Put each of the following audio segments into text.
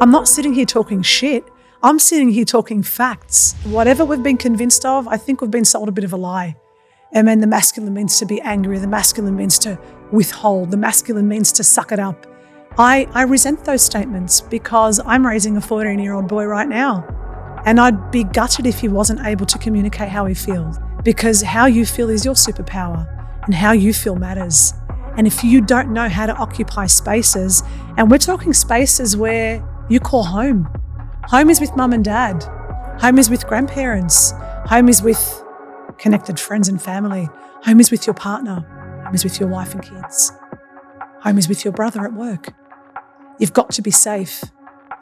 I'm not sitting here talking shit. I'm sitting here talking facts. Whatever we've been convinced of, I think we've been sold a bit of a lie. And then the masculine means to be angry. The masculine means to withhold. The masculine means to suck it up. I resent those statements because I'm raising a 14-year-old boy right now. And I'd be gutted if he wasn't able to communicate how he feels, because how you feel is your superpower and how you feel matters. And if you don't know how to occupy spaces, and we're talking spaces where you call home. Home is with mum and dad. Home is with grandparents. Home is with connected friends and family. Home is with your partner. Home is with your wife and kids. Home is with your brother at work. You've got to be safe.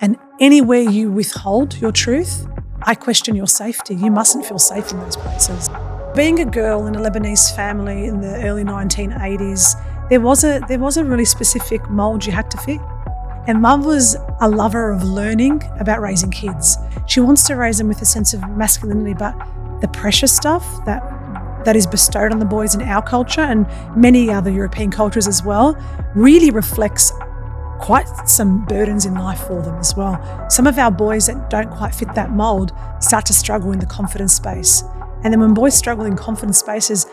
And anywhere you withhold your truth, I question your safety. You mustn't feel safe in those places. Being a girl in a Lebanese family in the early 1980s, there was a really specific mold you had to fit. And Mum was a lover of learning about raising kids. She wants to raise them with a sense of masculinity, but the precious stuff that is bestowed on the boys in our culture and many other European cultures as well really reflects quite some burdens in life for them as well. Some of our boys that don't quite fit that mold start to struggle in the confidence space. And then when boys struggle in confidence spaces,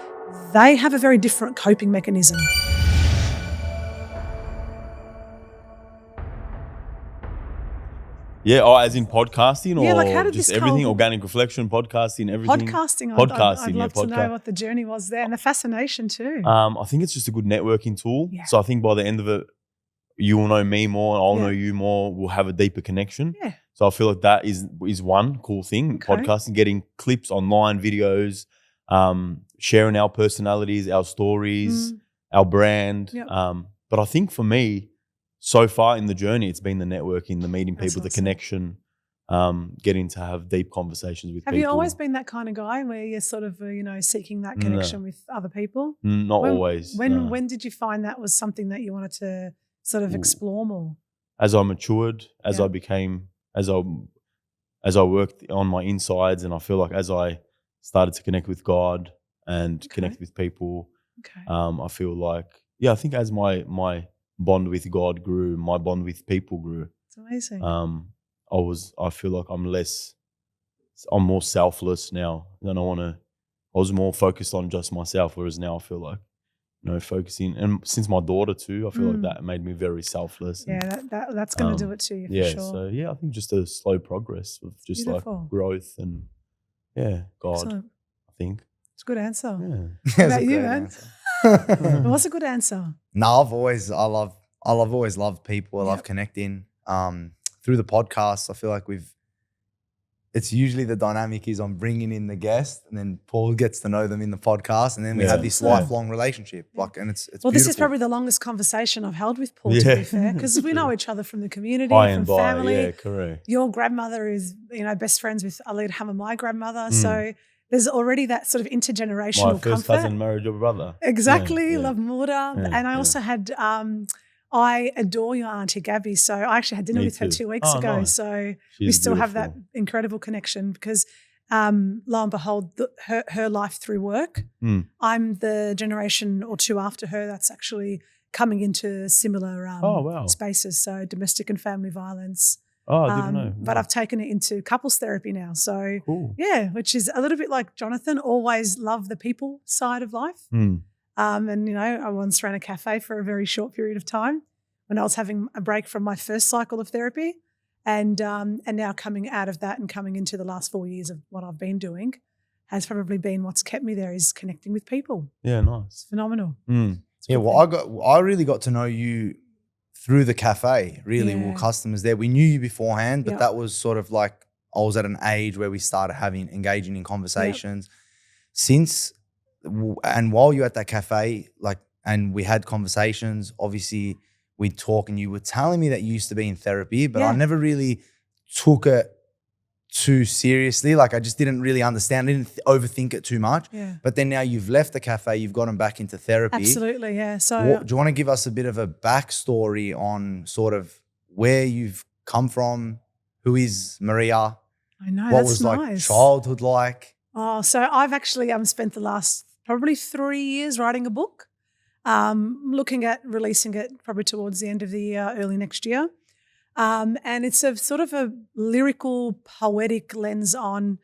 they have a very different coping mechanism. Yeah, as in podcasting, or like how did just this everything, come? Organic reflection, podcasting, everything. Podcasting. Podcasting, I'd love to know what the journey was there and the fascination too. I think it's just a good networking tool. Yeah. So I think by the end of it, you will know me more, I'll know you more, we'll have a deeper connection. Yeah. So I feel like that is one cool thing, podcasting, getting clips online, videos, sharing our personalities, our stories, our brand. Yep. But I think for me, so far in the journey, it's been the networking, the meeting people, the connection, getting to have deep conversations with people. Have you always been that kind of guy where you're sort of, seeking that connection with other people? Not always. When did you find that was something that you wanted to sort of explore more? As I matured, as I became, as I worked on my insides, and I feel like as I started to connect with God and connect with people, I feel like, I think as my bond with God grew, my bond with people grew. It's amazing. I feel like I'm more selfless now. I was more focused on just myself, whereas now I feel like, focusing, and since my daughter too, I feel like that made me very selfless. Yeah, that's going to do it to you for sure. So I think just a slow progress of just Beautiful. like growth and God. Excellent. I think it's a good answer. Yeah. What about you, man? What's a good answer? No, I've always loved people. I love connecting. Through the podcast, I feel like it's usually the dynamic is I'm bringing in the guest, and then Paul gets to know them in the podcast, and then we have this lifelong relationship. And it's well, beautiful. This is probably the longest conversation I've held with Paul, to be fair, because we know each other from the community, from family. Yeah, correct. Your grandmother is, best friends with Alid Hammer, my grandmother. So there's already that sort of intergenerational My first comfort. cousin married your brother. Exactly. Love Mura. And I also had I adore your Auntie Gabby. So I actually had dinner with her 2 weeks ago. Nice. So She's we still have beautiful. that incredible connection because lo and behold, her life through work, I'm the generation or two after her that's actually coming into similar spaces. So domestic and family violence. Oh, I didn't know. But I've taken it into couples therapy now. So cool. which is a little bit like Jonathan, always love the people side of life. And, I once ran a cafe for a very short period of time when I was having a break from my first cycle of therapy. And now coming out of that and coming into the last 4 years of what I've been doing has probably been what's kept me there, is connecting with people. Yeah, nice. It's phenomenal. Yeah, well, I really got to know you through the cafe, really. We were customers there. We knew you beforehand, but that was sort of like I was at an age where we started engaging in conversations. And while you were at that cafe, and we had conversations, obviously we'd talk, and you were telling me that you used to be in therapy, but I never really took it too seriously. I just didn't really understand. I didn't overthink it too much. Yeah. But then now you've left the cafe, you've gotten back into therapy. Absolutely, yeah. So do you want to give us a bit of a backstory on sort of where you've come from? Who is Maria? I know, what that's was nice. childhood like? Oh, so I've actually spent the last probably 3 years writing a book, looking at releasing it probably towards the end of the year, early next year. And it's a sort of a lyrical, poetic lens on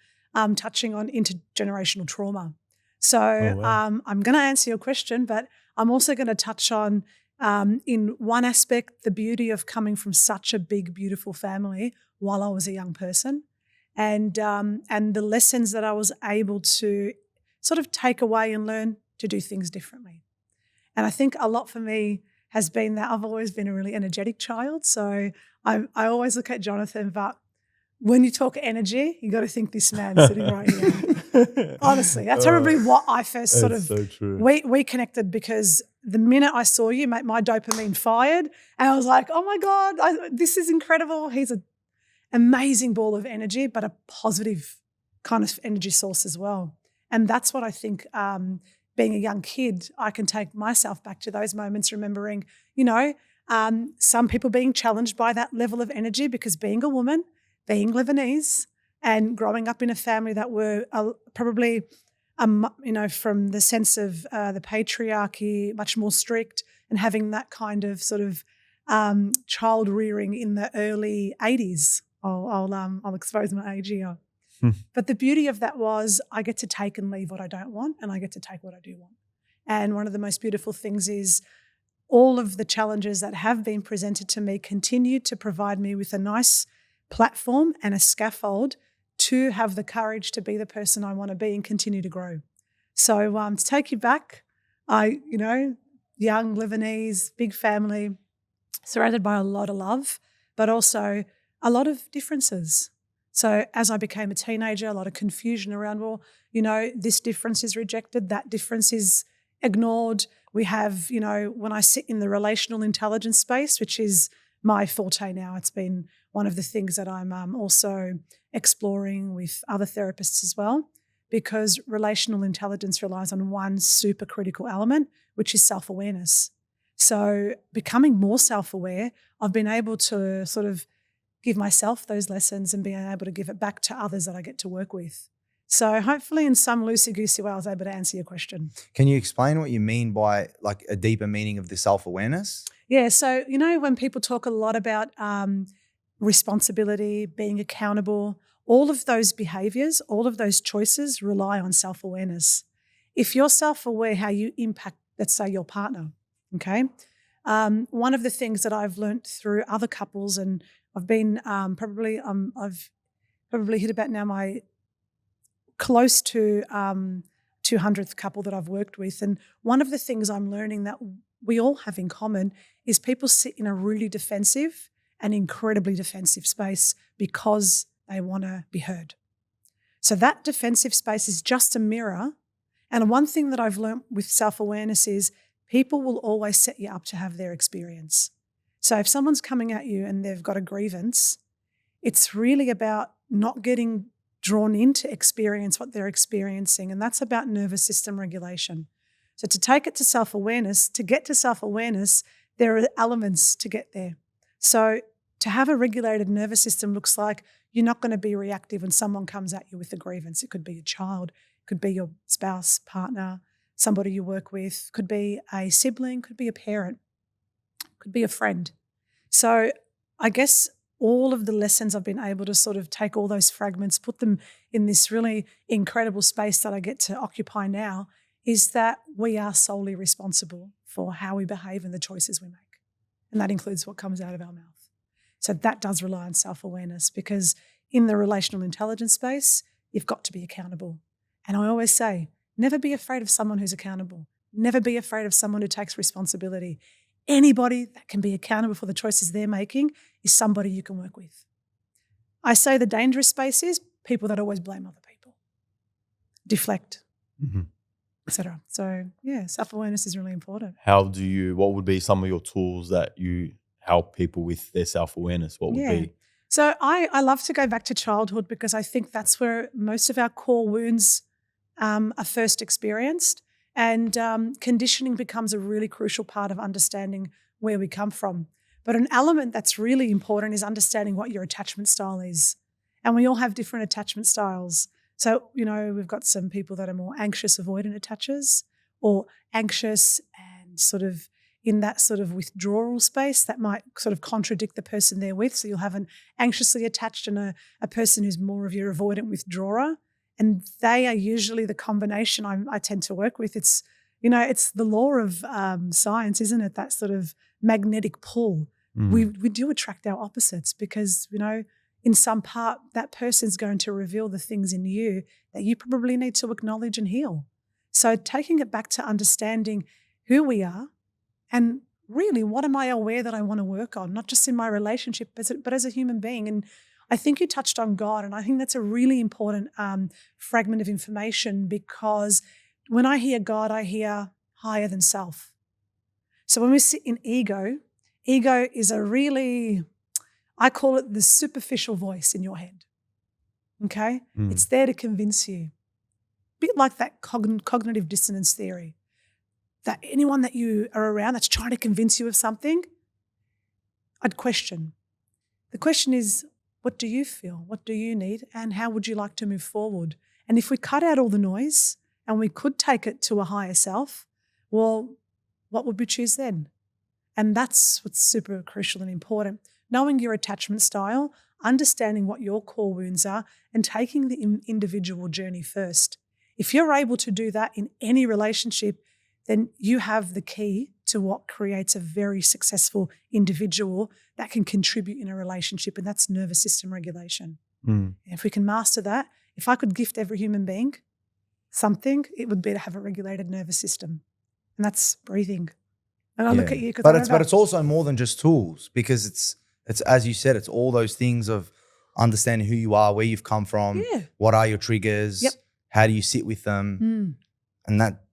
touching on intergenerational trauma. So wow. I'm going to answer your question, but I'm also going to touch on, in one aspect, the beauty of coming from such a big, beautiful family while I was a young person, and the lessons that I was able to sort of take away and learn to do things differently. And I think a lot for me has been that I've always been a really energetic child. So I always look at Jonathan, but when you talk energy, you got to think this man sitting right here. Honestly, that's probably what I first sort of, so true. we connected, because the minute I saw you, my dopamine fired, and I was like, oh my God, this is incredible. He's an amazing ball of energy, but a positive kind of energy source as well. And that's what I think, being a young kid, I can take myself back to those moments, remembering, some people being challenged by that level of energy, because being a woman, being Lebanese, and growing up in a family that were probably, from the sense of the patriarchy, much more strict, and having that kind of sort of child rearing in the early 80s. I'll expose my age here. But the beauty of that was I get to take and leave what I don't want, and I get to take what I do want. And one of the most beautiful things is all of the challenges that have been presented to me continue to provide me with a nice platform and a scaffold to have the courage to be the person I want to be and continue to grow. So to take you back, young Lebanese, big family, surrounded by a lot of love, but also a lot of differences. So as I became a teenager, a lot of confusion around, this difference is rejected, that difference is ignored. We have, when I sit in the relational intelligence space, which is my forte now, it's been one of the things that I'm also exploring with other therapists as well, because relational intelligence relies on one super critical element, which is self-awareness. So becoming more self-aware, I've been able to sort of give myself those lessons and being able to give it back to others that I get to work with. So hopefully in some loosey-goosey way I was able to answer your question. Can you explain what you mean by like a deeper meaning of the self-awareness? Yeah, so when people talk a lot about responsibility, being accountable, all of those behaviors, all of those choices rely on self-awareness. If you're self-aware how you impact, let's say, your partner, okay? One of the things that I've learned through other couples, and I've been I've probably hit about now my close to 200th couple that I've worked with. And one of the things I'm learning that we all have in common is people sit in a really defensive and incredibly defensive space because they want to be heard. So that defensive space is just a mirror. And one thing that I've learned with self-awareness is people will always set you up to have their experience. So if someone's coming at you and they've got a grievance, it's really about not getting drawn in to experience what they're experiencing. And that's about nervous system regulation. So to take it to self-awareness, to get to self-awareness, there are elements to get there. So to have a regulated nervous system looks like you're not going to be reactive when someone comes at you with a grievance. It could be a child, it could be your spouse, partner, somebody you work with, could be a sibling, could be a parent, could be a friend. So I guess all of the lessons I've been able to sort of take all those fragments, put them in this really incredible space that I get to occupy now, is that we are solely responsible for how we behave and the choices we make. And that includes what comes out of our mouth. So that does rely on self-awareness, because in the relational intelligence space, you've got to be accountable. And I always say, never be afraid of someone who's accountable. Never be afraid of someone who takes responsibility. Anybody that can be accountable for the choices they're making is somebody you can work with. I say the dangerous space is people that always blame other people, deflect, etc. So yeah, self-awareness is really important. What would be some of your tools that you help people with their self-awareness? What would be? So I love to go back to childhood, because I think that's where most of our core wounds are first experienced. And conditioning becomes a really crucial part of understanding where we come from. But an element that's really important is understanding what your attachment style is. And we all have different attachment styles. So, we've got some people that are more anxious, avoidant attachers, or anxious and sort of, in that sort of withdrawal space that might sort of contradict the person they're with. So you'll have an anxiously attached and a person who's more of your avoidant withdrawer. And they are usually the combination I tend to work with. It's, it's the law of science, isn't it? That sort of magnetic pull. We do attract our opposites because, in some part, that person's going to reveal the things in you that you probably need to acknowledge and heal. So taking it back to understanding who we are and really what am I aware that I want to work on, not just in my relationship, but as a human being. And I think you touched on God, and I think that's a really important fragment of information because when I hear God, I hear higher than self. So when we sit in ego is a really, I call it the superficial voice in your head, okay? It's there to convince you. A bit like that cognitive dissonance theory, that anyone that you are around that's trying to convince you of something, I'd question. The question is, what do you feel? What do you need? And how would you like to move forward? And if we cut out all the noise and we could take it to a higher self, well, what would we choose then? And that's what's super crucial and important. Knowing your attachment style, understanding what your core wounds are, and taking the individual journey first. If you're able to do that in any relationship, then you have the key to what creates a very successful individual that can contribute in a relationship, and that's nervous system regulation. And if we can master that, if I could gift every human being something, it would be to have a regulated nervous system, and that's breathing. And I look at you, but it's also more than just tools, because it's as you said, it's all those things of understanding who you are, where you've come from, what are your triggers, how do you sit with them, and that.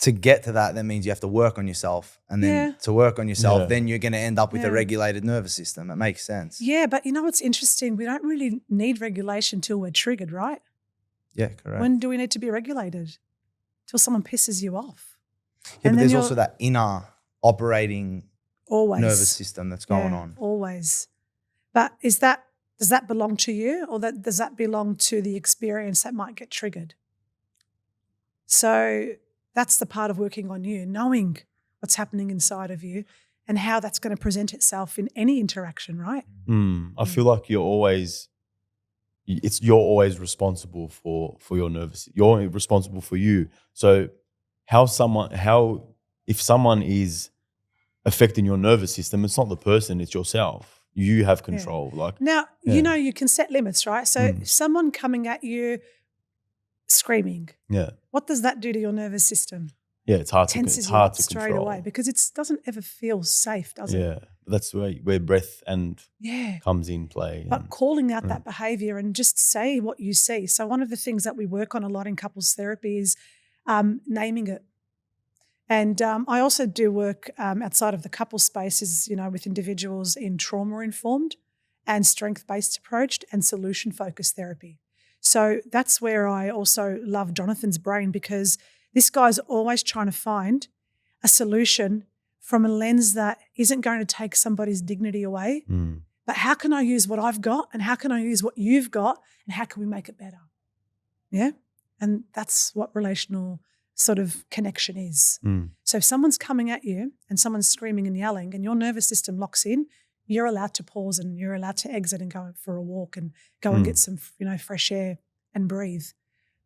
To get to that means you have to work on yourself. And then to work on yourself, then you're going to end up with a regulated nervous system. It makes sense. Yeah, but what's interesting? We don't really need regulation till we're triggered, right? Yeah, correct. When do we need to be regulated? Till someone pisses you off. Yeah, but there's also that inner operating nervous system that's going on. Always. But does that belong to you, or does that belong to the experience that might get triggered? So that's the part of working on you, knowing what's happening inside of you and how that's going to present itself in any interaction, right? I feel like you're always responsible for your nervous. You're responsible for you. So if someone is affecting your nervous system, it's not the person, it's yourself. You have control. You can set limits, right? So if someone coming at you screaming, what does that do to your nervous system? Yeah, it's hard Tenses to control straight away because it doesn't ever feel safe, does it? Yeah, that's where breath and comes in play. But calling out that behavior and just say what you see. So one of the things that we work on a lot in couples therapy is naming it. And I also do work outside of the couple spaces, with individuals in trauma-informed and strength-based approach and solution-focused therapy. So that's where I also love Jonathan's brain, because this guy's always trying to find a solution from a lens that isn't going to take somebody's dignity away, but how can I use what I've got and how can I use what you've got and how can we make it better? Yeah? And that's what relational sort of connection is. So if someone's coming at you and someone's screaming and yelling and your nervous system locks in, you're allowed to pause and you're allowed to exit and go for a walk and go and get some, fresh air and breathe.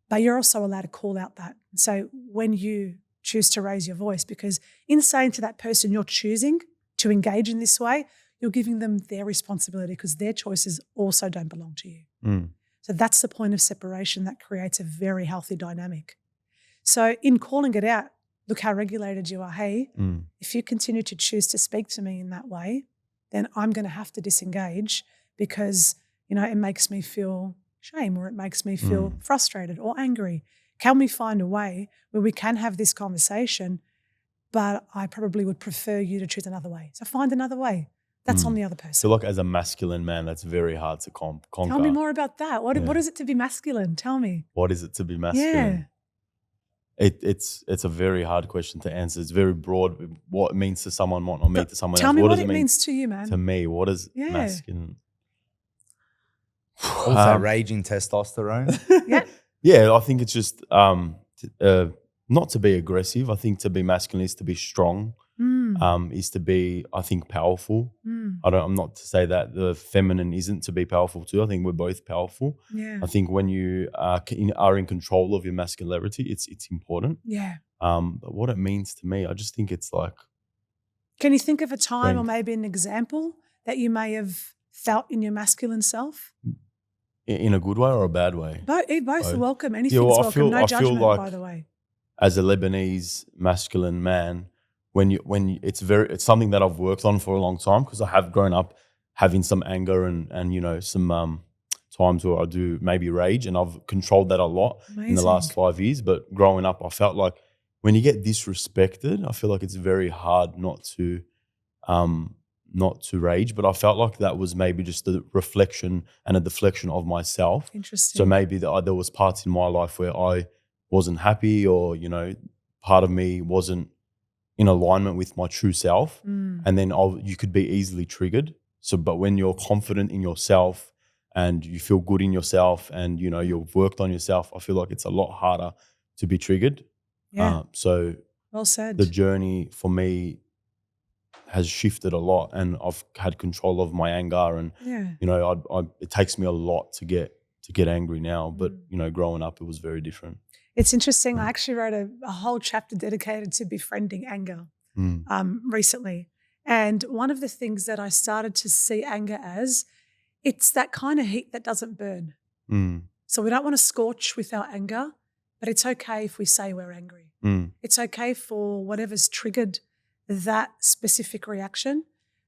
But you're also allowed to call out that. So when you choose to raise your voice, because in saying to that person you're choosing to engage in this way, you're giving them their responsibility because their choices also don't belong to you. So that's the point of separation that creates a very healthy dynamic. So in calling it out, look how regulated you are. Hey, if you continue to choose to speak to me in that way, then I'm going to have to disengage because, it makes me feel shame or it makes me feel frustrated or angry. Can we find a way where we can have this conversation, but I probably would prefer you to choose another way. So find another way. That's on the other person. So like as a masculine man, that's very hard to conquer. Tell me more about that. What is it to be masculine? Tell me. What is it to be masculine? It's a very hard question to answer. It's very broad. What it means to someone might not mean to someone else. Tell me what it means to you, man. To me, what is masculine? Also raging testosterone. Yeah, I think it's just not to be aggressive. I think to be masculine is to be strong. is to be, I think, powerful. I'm not to say that the feminine isn't to be powerful too. I think we're both powerful. Yeah. I think when you are in control of your masculinity, it's important. Yeah. But what it means to me, I just think it's like. Can you think of a time Strength. or maybe an example that you may have felt in your masculine self? In a good way or a bad way? Both are welcome. Anything's I welcome. feel No judgment, like, by the way. as a Lebanese masculine man, when it's something that I've worked on for a long time, because I have grown up having some anger and you know, some times where I do maybe rage, and I've controlled that a lot in the last 5 years. But growing up, I felt like when you get disrespected, I feel like it's very hard not to rage. But I felt like that was maybe just a reflection and a deflection of myself. Interesting. So maybe there was parts in my life where I wasn't happy, or, you know, part of me wasn't in alignment with my true self. And then you could be easily triggered. So, but when you're confident in yourself and you feel good in yourself and, you know, you've worked on yourself, I feel like it's a lot harder to be triggered. Yeah. So well said. The journey for me has shifted a lot, and I've had control of my anger, and, you know, it takes me a lot to get angry now. But, you know, growing up, it was very different. It's interesting. I actually wrote a whole chapter dedicated to befriending anger recently. And one of the things that I started to see anger as, it's that kind of heat that doesn't burn. So we don't want to scorch with our anger, but it's okay if we say we're angry. It's okay for whatever's triggered that specific reaction,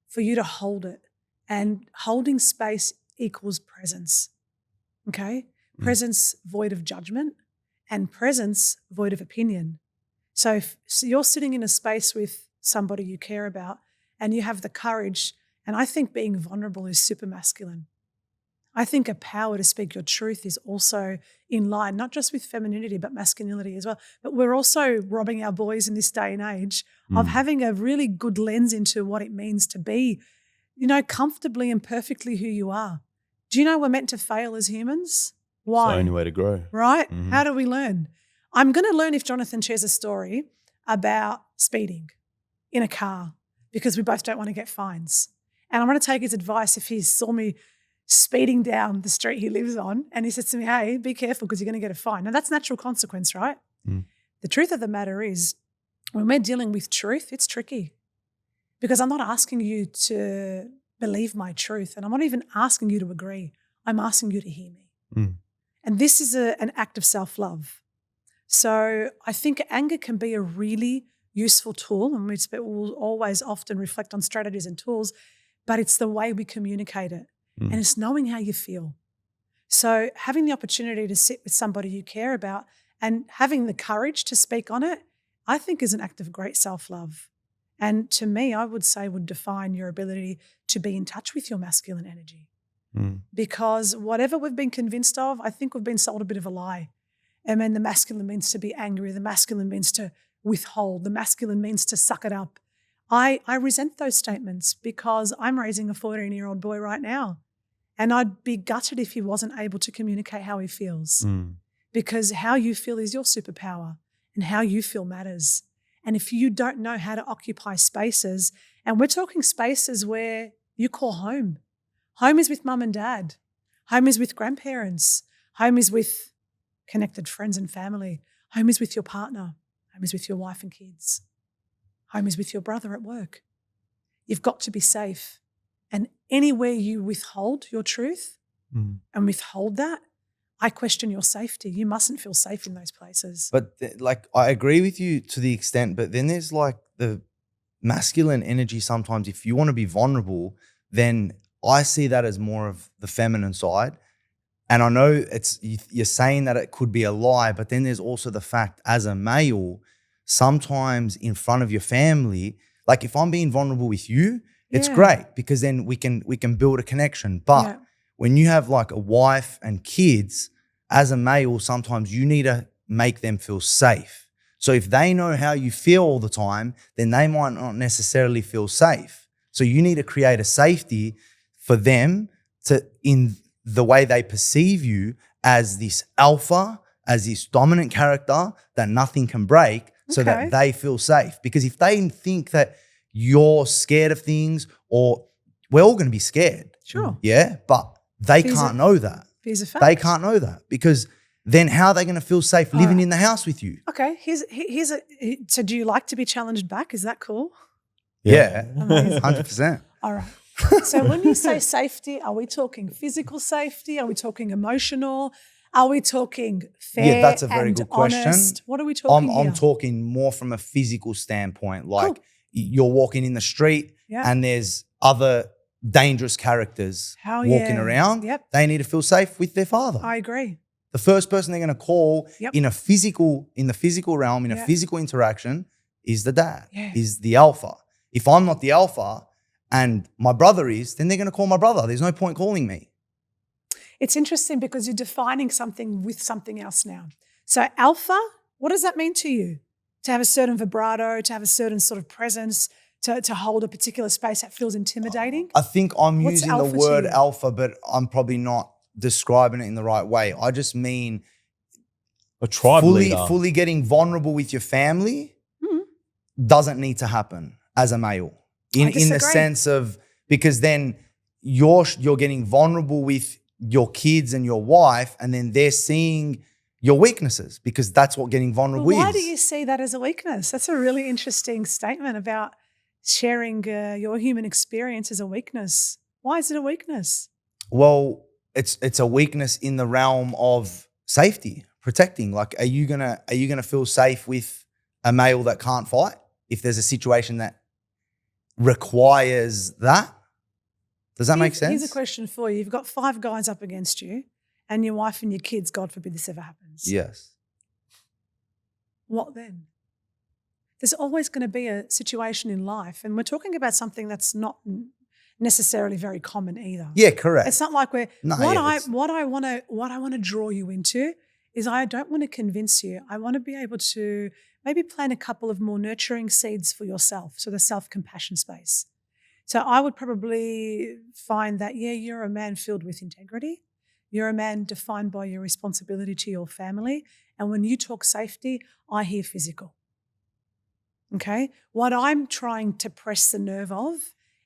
for you to hold it. And holding space equals presence. Okay? Presence void of judgment, and presence void of opinion. So if you're sitting in a space with somebody you care about and you have the courage, and I think being vulnerable is super masculine. I think a power to speak your truth is also in line, not just with femininity, but masculinity as well. But we're also robbing our boys in this day and age of having a really good lens into what it means to be, you know, comfortably and perfectly who you are. Do you know we're meant to fail as humans? Why? It's the only way to grow. Right? How do we learn? I'm going to learn if Jonathan shares a story about speeding in a car, because we both don't want to get fines. And I'm going to take his advice if he saw me speeding down the street he lives on and he says to me, hey, be careful because you're going to get a fine. Now, that's natural consequence, right? The truth of the matter is, when we're dealing with truth, it's tricky, because I'm not asking you to believe my truth, and I'm not even asking you to agree. I'm asking you to hear me. And this is an act of self-love. So I think anger can be a really useful tool, and we'll always often reflect on strategies and tools, but it's the way we communicate it. And it's knowing how you feel. So having the opportunity to sit with somebody you care about and having the courage to speak on it, I think is an act of great self-love. And to me, I would say would define your ability to be in touch with your masculine energy. Because whatever we've been convinced of, I think we've been sold a bit of a lie. And then the masculine means to be angry. The masculine means to withhold. The masculine means to suck it up. I resent those statements, because I'm raising a 14-year-old boy right now. And I'd be gutted if he wasn't able to communicate how he feels. Because how you feel is your superpower, and how you feel matters. And if you don't know how to occupy spaces, and we're talking spaces where you call home. Home is with mum and dad. Home is with grandparents. Home is with connected friends and family. Home is with your partner. Home is with your wife and kids. Home is with your brother at work. You've got to be safe. And anywhere you withhold your truth and withhold that, I question your safety. You mustn't feel safe in those places. But I agree with you to the extent, but then there's like the masculine energy sometimes. If you want to be vulnerable, then I see that as more of the feminine side. And I know you're saying that it could be a lie, but then there's also the fact, as a male, sometimes in front of your family, like if I'm being vulnerable with you, it's great, because then we can build a connection. But when you have like a wife and kids, as a male, sometimes you need to make them feel safe. So if they know how you feel all the time, then they might not necessarily feel safe. So you need to create a safety for them in the way they perceive you as this alpha, as this dominant character that nothing can break, so that they feel safe. Because if they think that you're scared of things, or we're all going to be scared. Sure. Yeah. But they can't know that. Fears of fact. They can't know that, because then how are they going to feel safe living in the house with you? Okay. So do you like to be challenged back? Is that cool? Yeah. Amazing. 100%. All right. So when you say safety, are we talking physical safety? Are we talking emotional? Are we talking fair That's a very and good question. honest? What are we talking I'm here? talking more from a physical standpoint. Like you're walking in the street and there's other dangerous characters walking around. Yep. They need to feel safe with their father. I agree. The first person they're going to call in the physical realm, in a physical interaction, is the dad, is the alpha. If I'm not the alpha and my brother is, then they're going to call my brother. There's no point calling me. It's interesting because you're defining something with something else now. So alpha, what does that mean to you? To have a certain vibrato, to have a certain sort of presence, to hold a particular space that feels intimidating? I think I'm What's using the alpha to word you? alpha, but I'm probably not describing it in the right way. I just mean A tribe leader. fully getting vulnerable with your family doesn't need to happen as a male. In the sense of, because then you're getting vulnerable with your kids and your wife, and then they're seeing your weaknesses, because that's what getting vulnerable is. Why do you see that as a weakness? That's a really interesting statement about sharing your human experience as a weakness. Why is it a weakness? Well, it's a weakness in the realm of safety, protecting. Like, are you gonna feel safe with a male that can't fight if there's a situation that requires that? Does that make sense? Here's a question for you. You've got 5 guys up against you and your wife and your kids, God forbid this ever happens. Yes. What then? There's always going to be a situation in life, and we're talking about something that's not necessarily very common either. Yeah, correct. It's not like we're what I want to draw you into is, I don't want to convince you. I want to be able to maybe plant a couple of more nurturing seeds for yourself, so the self-compassion space. So I would probably find that, you're a man filled with integrity. You're a man defined by your responsibility to your family. And when you talk safety, I hear physical. Okay? What I'm trying to press the nerve of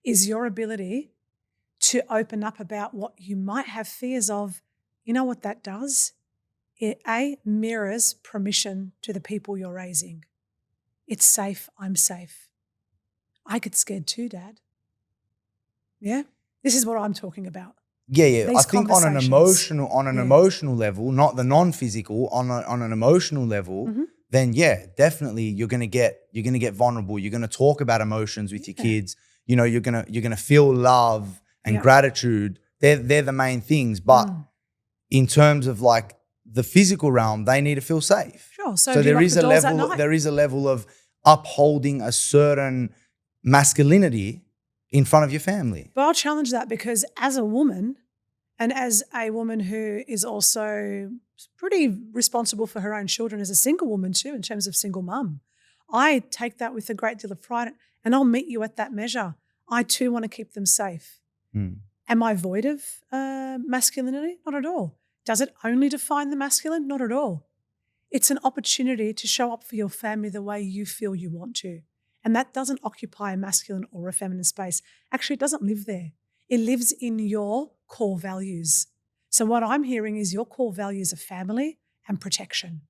is your ability to open up about what you might have fears of. You know what that does? It mirrors permission to the people you're raising. It's safe, I'm safe. I get scared too, Dad. Yeah? This is what I'm talking about. Yeah. These I think on an emotional level, not the non-physical, on an emotional level, then definitely you're gonna get vulnerable. You're gonna talk about emotions with your kids. You know, you're gonna feel love and gratitude. They're the main things. But in terms of like the physical realm, they need to feel safe. Sure. So there is a level of upholding a certain masculinity in front of your family. But I'll challenge that, because as a woman, and as a woman who is also pretty responsible for her own children, as a single woman too, in terms of single mum, I take that with a great deal of pride, and I'll meet you at that measure. I too want to keep them safe. Am I void of masculinity? Not at all. Does it only define the masculine? Not at all. It's an opportunity to show up for your family the way you feel you want to. And that doesn't occupy a masculine or a feminine space. Actually, it doesn't live there. It lives in your core values. So what I'm hearing is your core values are family and protection.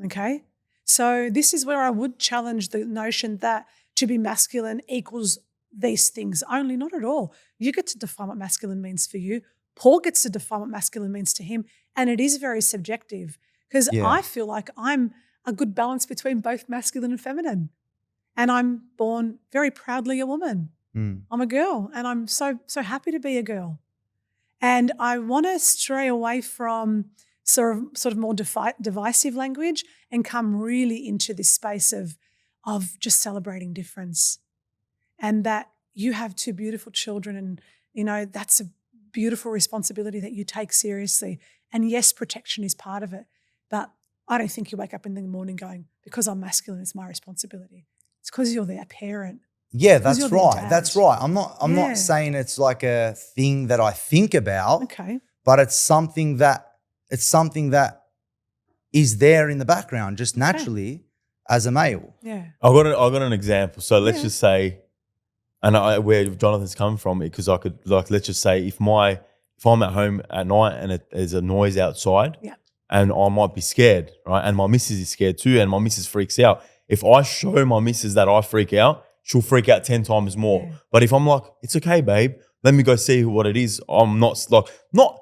Okay? So this is where I would challenge the notion that to be masculine equals these things only. Not at all. You get to define what masculine means for you. Paul gets to define what masculine means to him. And it is very subjective, because I feel like I'm a good balance between both masculine and feminine. And I'm born very proudly a woman. I'm a girl, and I'm so happy to be a girl. And I want to stray away from sort of more divisive language and come really into this space of just celebrating difference. And that you have 2 beautiful children, and, you know, that's a beautiful responsibility that you take seriously. And yes, protection is part of it. But I don't think you wake up in the morning going, because I'm masculine, it's my responsibility. It's because you're their parent. Yeah, that's right. That's right. I'm not saying it's like a thing that I think about. Okay. But it's something that is there in the background just naturally as a male. Yeah. I got an example. So let's just say and where Jonathan's come from, because I could, like, let's just say if I'm at home at night and there's a noise outside, and I might be scared, right? And my missus is scared too, and my missus freaks out. If I show my missus that I freak out, she'll freak out 10 times more. Yeah. But if I'm like, it's okay, babe, let me go see what it is. I'm not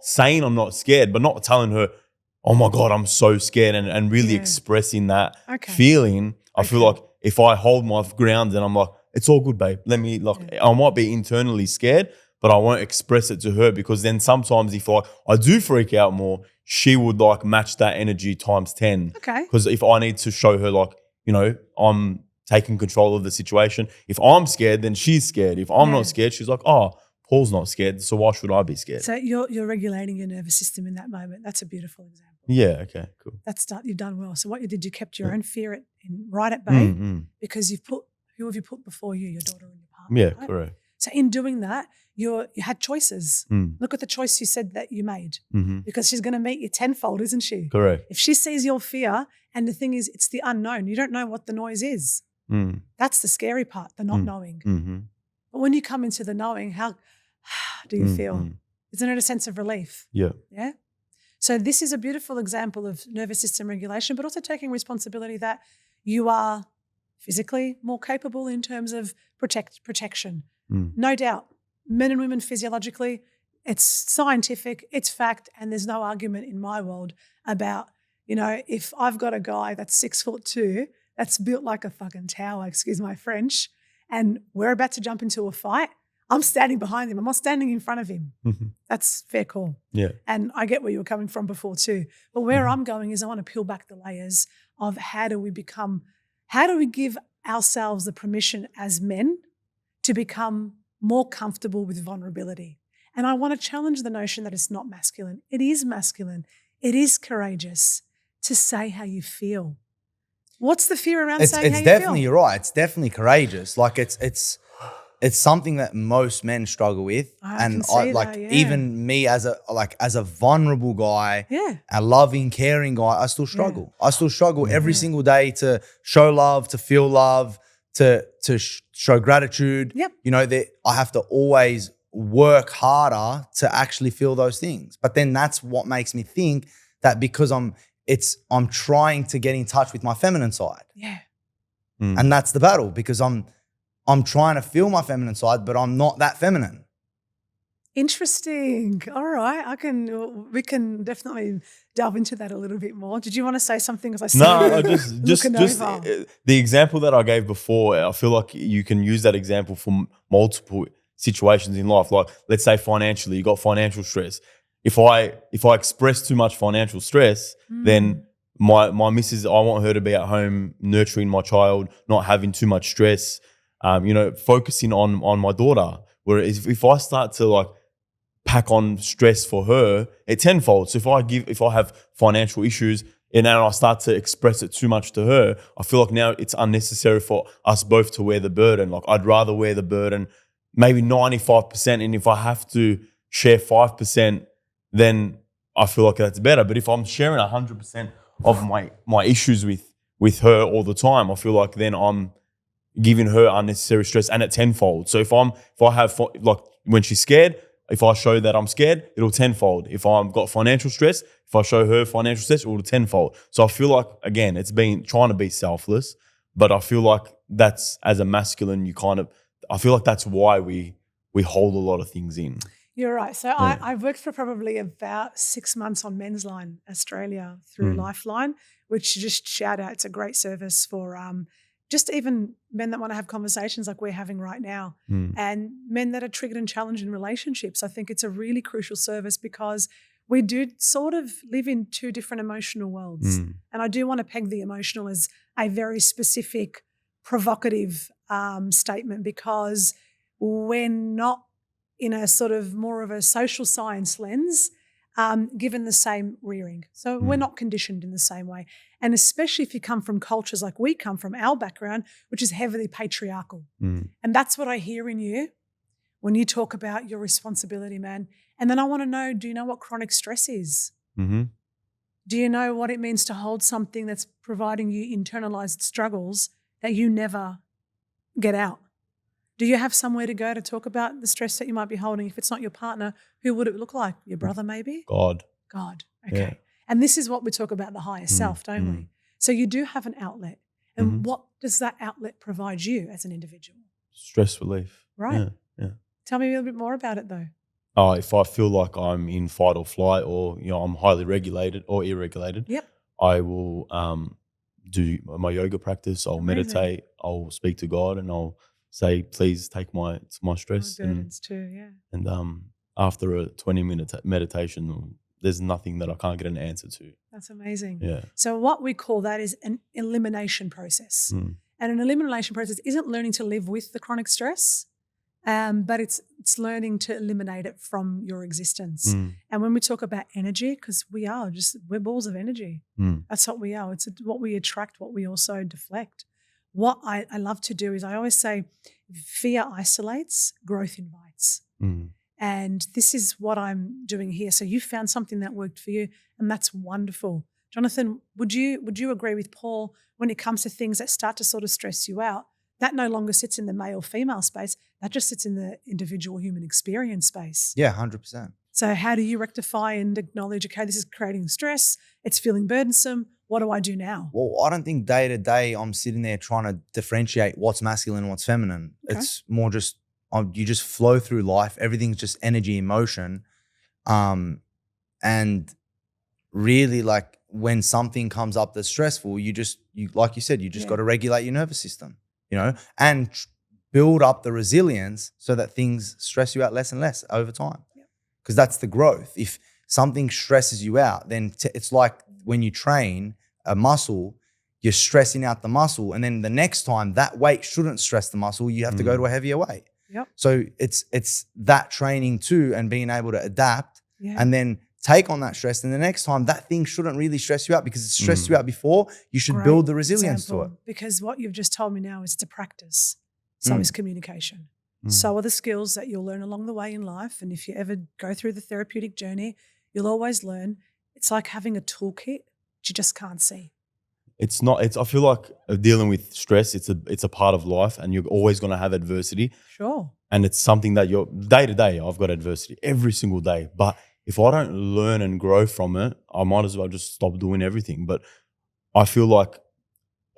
saying I'm not scared, but not telling her, oh my God, I'm so scared, and really expressing that feeling. I feel like if I hold my ground and I'm like, it's all good, babe. Let me, I might be internally scared, but I won't express it to her, because then sometimes if I do freak out more, she would like match that energy times 10. Okay. Because if I need to show her, like, you know, I'm taking control of the situation. If I'm scared, then she's scared. If I'm not scared, she's like, oh, Paul's not scared, so why should I be scared? So you're regulating your nervous system in that moment. That's a beautiful example. Yeah, okay, cool. You've done well. So what you did, you kept your own fear right at bay, because who have you put before you? Your daughter and your partner. Yeah, right? correct. So in doing that, you had choices. Look at the choice you said that you made, because she's going to meet you tenfold, isn't she? Correct. If she sees your fear, and the thing is, it's the unknown. You don't know what the noise is. That's the scary part, the not knowing. But when you come into the knowing, how do you feel? Isn't it a sense of relief? Yeah. Yeah. So this is a beautiful example of nervous system regulation, but also taking responsibility that you are physically more capable in terms of protection. No doubt. Men and women physiologically, it's scientific, it's fact, and there's no argument in my world about, you know, if I've got a guy that's 6'2", that's built like a fucking tower, excuse my French, and we're about to jump into a fight, I'm standing behind him. I'm not standing in front of him. That's fair call. Yeah. And I get where you were coming from before too. But where I'm going is I want to peel back the layers of how do we give ourselves the permission as men to become more comfortable with vulnerability. And I want to challenge the notion that it's not masculine. It is masculine. It is courageous to say how you feel. What's the fear around saying how you feel? It's definitely, you're right. It's definitely courageous. Like it's something that most men struggle with. Even me as a vulnerable guy, a loving, caring guy, I still struggle. I still struggle every single day to show love, to feel love, to show gratitude. You know, that I have to always work harder to actually feel those things. But then that's what makes me think that because I'm trying to get in touch with my feminine side. Yeah. And that's the battle, because I'm trying to feel my feminine side, but I'm not that feminine. Interesting. All right. We can definitely delve into that a little bit more. Did you want to say something? Just the example that I gave before, I feel like you can use that example for multiple situations in life. Like, let's say financially, you got financial stress. If I express too much financial stress, then my missus, I want her to be at home nurturing my child, not having too much stress, focusing on my daughter. Whereas if I start to like pack on stress for her, it tenfold. So if I have financial issues and then I start to express it too much to her, I feel like now it's unnecessary for us both to wear the burden. Like, I'd rather wear the burden maybe 95%, and if I have to share 5%, then I feel like that's better. But if I'm sharing 100% of my issues with her all the time, I feel like then I'm giving her unnecessary stress, and at tenfold. So if I have, like, when she's scared, if I show that I'm scared, it'll tenfold. If I've got financial stress, if I show her financial stress, it'll tenfold. So I feel like, again, it's been trying to be selfless, but I feel like that's, as a masculine, I feel like that's why we hold a lot of things in. You're right. So I've worked for probably about 6 months on Men's Line Australia through Lifeline, which, just shout out, it's a great service for just even men that want to have conversations like we're having right now, and men that are triggered and challenged in relationships. I think it's a really crucial service because we do sort of live in two different emotional worlds. And I do want to peg the emotional as a very specific, provocative statement, because we're not in a sort of more of a social science lens given the same rearing. So we're not conditioned in the same way. And especially if you come from cultures like we come from, our background, which is heavily patriarchal. And that's what I hear in you when you talk about your responsibility, man. And then I want to know, do you know what chronic stress is? Do you know what it means to hold something that's providing you internalized struggles that you never get out? Do you have somewhere to go to talk about the stress that you might be holding? If it's not your partner, who would it look like? Your brother, maybe? God. Okay. Yeah. And this is what we talk about, the higher self, don't we? So you do have an outlet. And what does that outlet provide you as an individual? Stress relief. Right. Yeah. Tell me a little bit more about it though. If I feel like I'm in fight or flight, or I'm highly regulated or irregulated, Yep. I will do my yoga practice. I'll meditate. I'll speak to God, and I'll say, "Please take my stress." My burdens too. Yeah. And after a 20-minute meditation, there's nothing that I can't get an answer to. That's amazing. Yeah. So what we call that is an elimination process. And an elimination process isn't learning to live with the chronic stress, but it's learning to eliminate it from your existence. And when we talk about energy, because we're balls of energy. That's what we are. It's what we attract, what we also deflect. What I love to do is I always say, fear isolates, growth invites. And this is what I'm doing here. So you found something that worked for you, and that's wonderful. Jonathan, would you agree with Paul when it comes to things that start to sort of stress you out? That no longer sits in the male-female space. That just sits in the individual human experience space. Yeah, 100%. So how do you rectify and acknowledge, okay, this is creating stress, it's feeling burdensome, what do I do now? Well, I don't think day to day I'm sitting there trying to differentiate what's masculine and what's feminine. Okay. It's more just you just flow through life. Everything's just energy, emotion. And really, like, when something comes up that's stressful, you like you said, you just got to regulate your nervous system, and build up the resilience so that things stress you out less and less over time. Because that's the growth. If something stresses you out, then it's like when you train a muscle, you're stressing out the muscle. And then the next time that weight shouldn't stress the muscle, you have to go to a heavier weight. Yep. So it's that training too, and being able to adapt and then take on that stress. And the next time that thing shouldn't really stress you out because it stressed you out before. You should build the resilience to it. Because what you've just told me now is it's a practice. So is communication. So are the skills that you'll learn along the way in life. And if you ever go through the therapeutic journey, you'll always learn. It's like having a toolkit that you just can't see. It's not. I feel like dealing with stress. It's a part of life, and you're always going to have adversity. Sure. And it's something that you're day to day. I've got adversity every single day. But if I don't learn and grow from it, I might as well just stop doing everything. But I feel like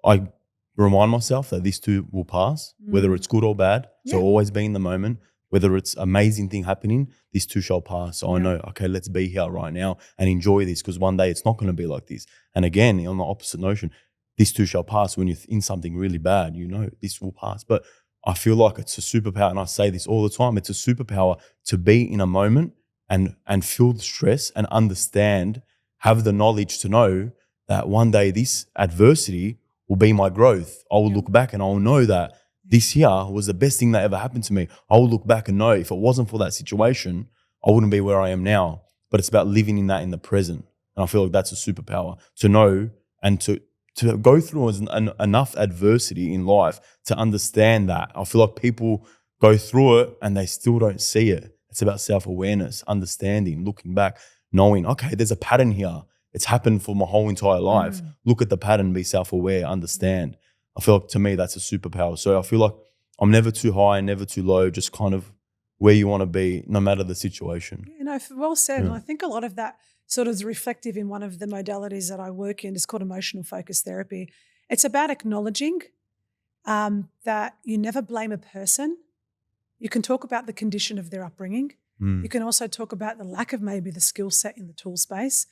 I remind myself that this too will pass, whether it's good or bad. So always be in the moment. Whether it's amazing thing happening, this too shall pass. So I know, okay, let's be here right now and enjoy this, because one day it's not going to be like this. And again, on the opposite notion, this too shall pass. When you're in something really bad, this will pass. But I feel like it's a superpower, and I say this all the time, it's a superpower to be in a moment and feel the stress and understand, have the knowledge to know that one day this adversity will be my growth. I will look back and I will know that this year was the best thing that ever happened to me. I will look back and know if it wasn't for that situation, I wouldn't be where I am now. But it's about living in that in the present. And I feel like that's a superpower, to know and to go through enough adversity in life to understand that. I feel like people go through it and they still don't see it. It's about self-awareness, understanding, looking back, knowing, okay, there's a pattern here. It's happened for my whole entire life. Look at the pattern, be self-aware, understand. I feel like to me that's a superpower. So I feel like I'm never too high, never too low, just kind of where you want to be, no matter the situation. Well said. And I think a lot of that sort of is reflective in one of the modalities that I work in. It's called emotional focus therapy. It's about acknowledging that you never blame a person. You can talk about the condition of their upbringing. You can also talk about the lack of maybe the skill set in the tool space.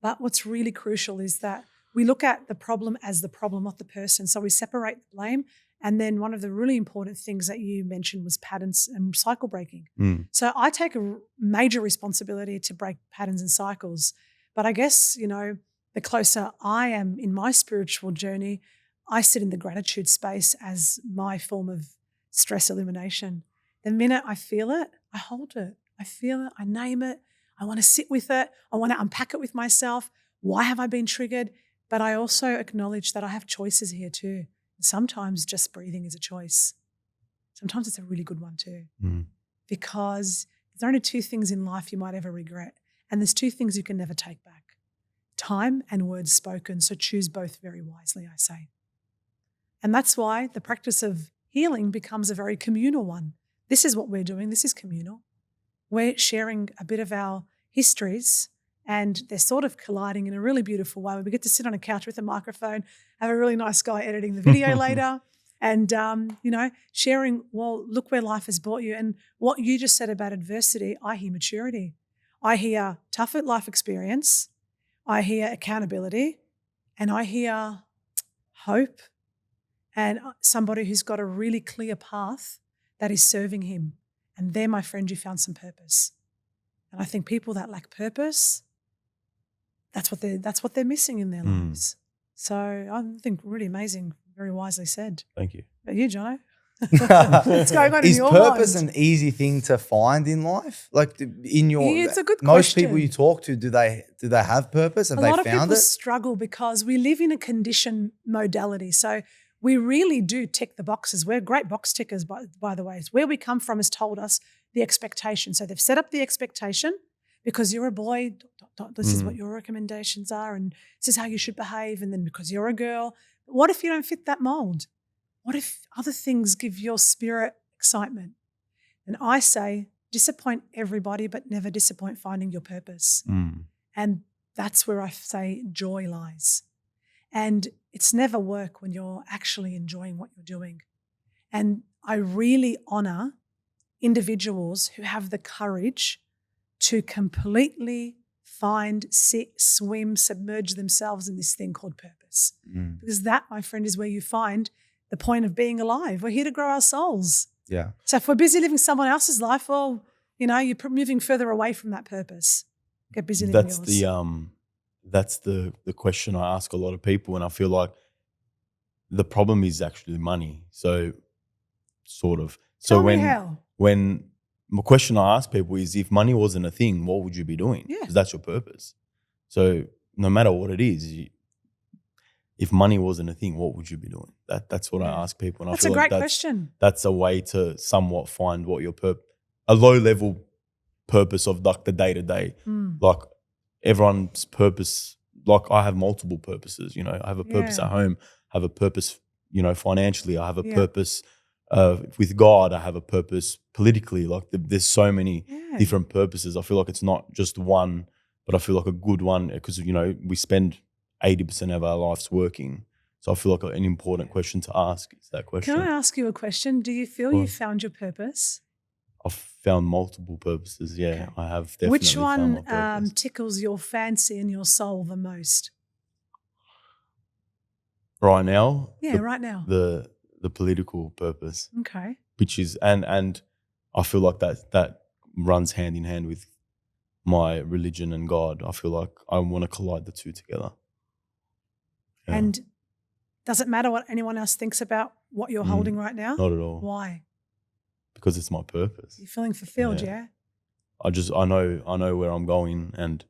But what's really crucial is that we look at the problem as the problem, not the person. So we separate the blame. And then one of the really important things that you mentioned was patterns and cycle breaking. So I take a major responsibility to break patterns and cycles. But I guess, the closer I am in my spiritual journey, I sit in the gratitude space as my form of stress elimination. The minute I feel it, I hold it. I feel it, I name it. I want to sit with it. I want to unpack it with myself. Why have I been triggered? But I also acknowledge that I have choices here too. Sometimes just breathing is a choice. Sometimes it's a really good one too. Because there's only two things in life you might ever regret. And there's two things you can never take back: time and words spoken. So choose both very wisely, I say. And that's why the practice of healing becomes a very communal one. This is what we're doing. This is communal. We're sharing a bit of our histories, and they're sort of colliding in a really beautiful way. We get to sit on a couch with a microphone, have a really nice guy editing the video later, and, sharing, well, look where life has brought you. And what you just said about adversity, I hear maturity. I hear tough life experience. I hear accountability. And I hear hope and somebody who's got a really clear path that is serving him. And there, my friend, you found some purpose. And I think people that lack purpose, that's what they're missing in their lives. So I think really amazing, very wisely said. Thank you. But you, Jono? What's going on in your mind? Is purpose an easy thing to find in life? Like in your, it's a good most question. people you talk to, do they have purpose? Have a they lot of found people it? struggle because we live in a conditioned modality. So we really do tick the boxes. We're great box tickers, by the way. It's where we come from has told us the expectation. So they've set up the expectation because you're a boy, this is what your recommendations are, and this is how you should behave. And then because you're a girl, what if you don't fit that mold? What if other things give your spirit excitement? And I say, disappoint everybody, but never disappoint finding your purpose. And that's where I say joy lies. And it's never work when you're actually enjoying what you're doing. And I really honor individuals who have the courage to completely find, sit, swim, submerge themselves in this thing called purpose. Because that, my friend, is where you find the point of being alive. We're here to grow our souls. Yeah. So if we're busy living someone else's life, well, you're moving further away from that purpose. Get busy living yours. That's the question I ask a lot of people, and I feel like the problem is actually money. So sort of. Tell me how. When my question I ask people is, if money wasn't a thing, what would you be doing? Yeah. Because that's your purpose. So no matter what it is, if money wasn't a thing, what would you be doing? That's what I ask people. And That's I feel a great like question. That's a way to somewhat find what your a low level purpose of like the day to day. Like everyone's purpose, like I have multiple purposes, I have a purpose at home, I have a purpose, financially, I have a purpose with God, I have a purpose politically. Like there's so many different purposes. I feel like it's not just one, but I feel like a good one because, we spend 80% of our lives working. So I feel like an important question to ask is that question. Can I ask you a question? Do you feel you found your purpose? I've found multiple purposes, yeah. Okay. I have definitely Which found my one purpose. tickles your fancy and your soul the most? Right now? Yeah, right now. The political purpose. Okay. Which is, and I feel like that runs hand in hand with my religion and God. I feel like I want to collide the two together. Yeah. And does it matter what anyone else thinks about what you're holding right now? Not at all. Why? Because it's my purpose. You're feeling fulfilled, yeah? I know where I'm going, and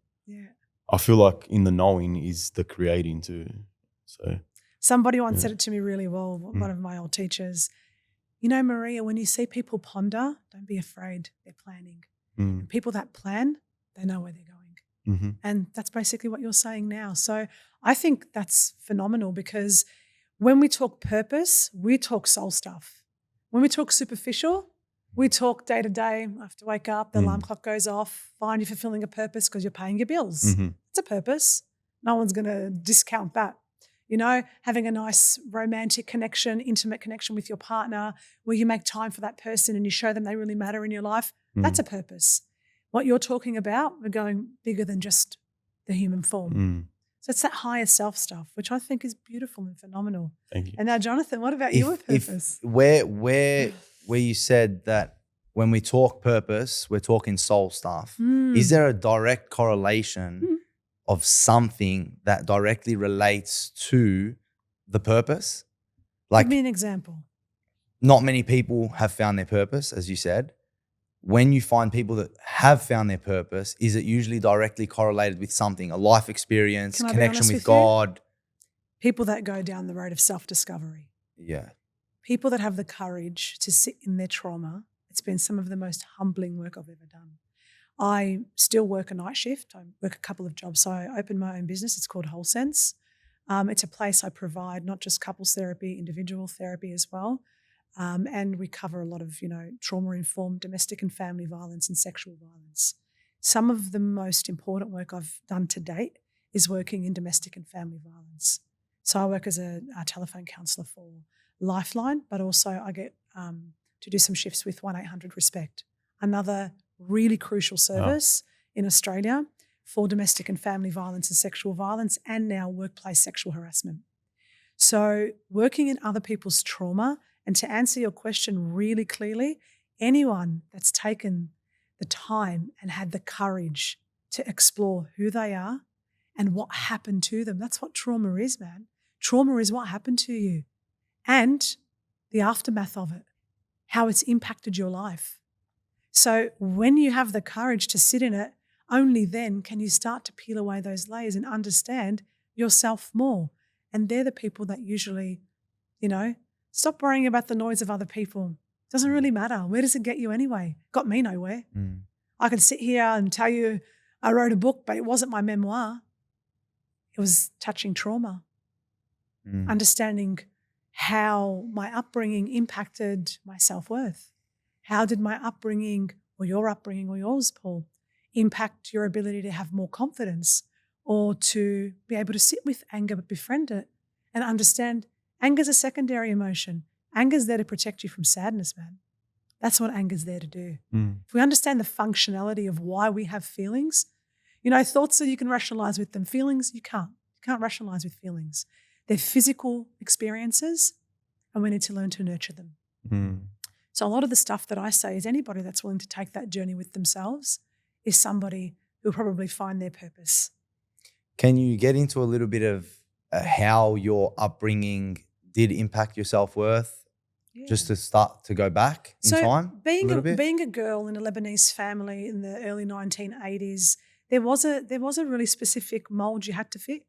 I feel like in the knowing is the creating too. So somebody once said it to me really well, one of my old teachers. Maria, when you see people ponder, don't be afraid. They're planning. And people that plan, they know where they're going. And that's basically what you're saying now. So I think that's phenomenal because when we talk purpose, we talk soul stuff. When we talk superficial, we talk day to day. I have to wake up, the alarm clock goes off, fine, you're fulfilling a purpose because you're paying your bills. It's a purpose. No one's going to discount that. Having a nice romantic connection, intimate connection with your partner where you make time for that person and you show them they really matter in your life, that's a purpose. What you're talking about, we're going bigger than just the human form. So it's that higher self stuff, which I think is beautiful and phenomenal. Thank you. And now, Jonathan, what about your purpose? Where you said that when we talk purpose, we're talking soul stuff. Is there a direct correlation of something that directly relates to the purpose? Like, give me an example. Not many people have found their purpose, as you said. When you find people that have found their purpose, is it usually directly correlated with something, a life experience, connection with God? People that go down the road of self-discovery. Yeah. People that have the courage to sit in their trauma. It's been some of the most humbling work I've ever done. I still work a night shift. I work a couple of jobs. So I opened my own business. It's called WholeSense. It's a place I provide not just couples therapy, individual therapy as well. And we cover a lot of, trauma-informed domestic and family violence and sexual violence. Some of the most important work I've done to date is working in domestic and family violence. So I work as a telephone counsellor for Lifeline, but also I get to do some shifts with 1-800-RESPECT, another really crucial service in Australia for domestic and family violence and sexual violence, and now workplace sexual harassment. So working in other people's trauma, and to answer your question really clearly, anyone that's taken the time and had the courage to explore who they are and what happened to them, that's what trauma is, man. Trauma is what happened to you and the aftermath of it, how it's impacted your life. So when you have the courage to sit in it, only then can you start to peel away those layers and understand yourself more. And they're the people that usually, stop worrying about the noise of other people. It doesn't really matter. Where does it get you anyway? Got me nowhere. I could sit here and tell you I wrote a book, but it wasn't my memoir. It was touching trauma, understanding how my upbringing impacted my self-worth. How did my upbringing or yours, Paul, impact your ability to have more confidence or to be able to sit with anger but befriend it and understand anger is a secondary emotion. Anger is there to protect you from sadness, man. That's what anger is there to do. If we understand the functionality of why we have feelings, thoughts that you can rationalize with them. Feelings, you can't. You can't rationalize with feelings. They're physical experiences and we need to learn to nurture them. So a lot of the stuff that I say is anybody that's willing to take that journey with themselves is somebody who'll probably find their purpose. Can you get into a little bit of how your upbringing did impact your self-worth? Just to start to go back in time being a girl in a Lebanese family in the early 1980s, there was a really specific mold you had to fit.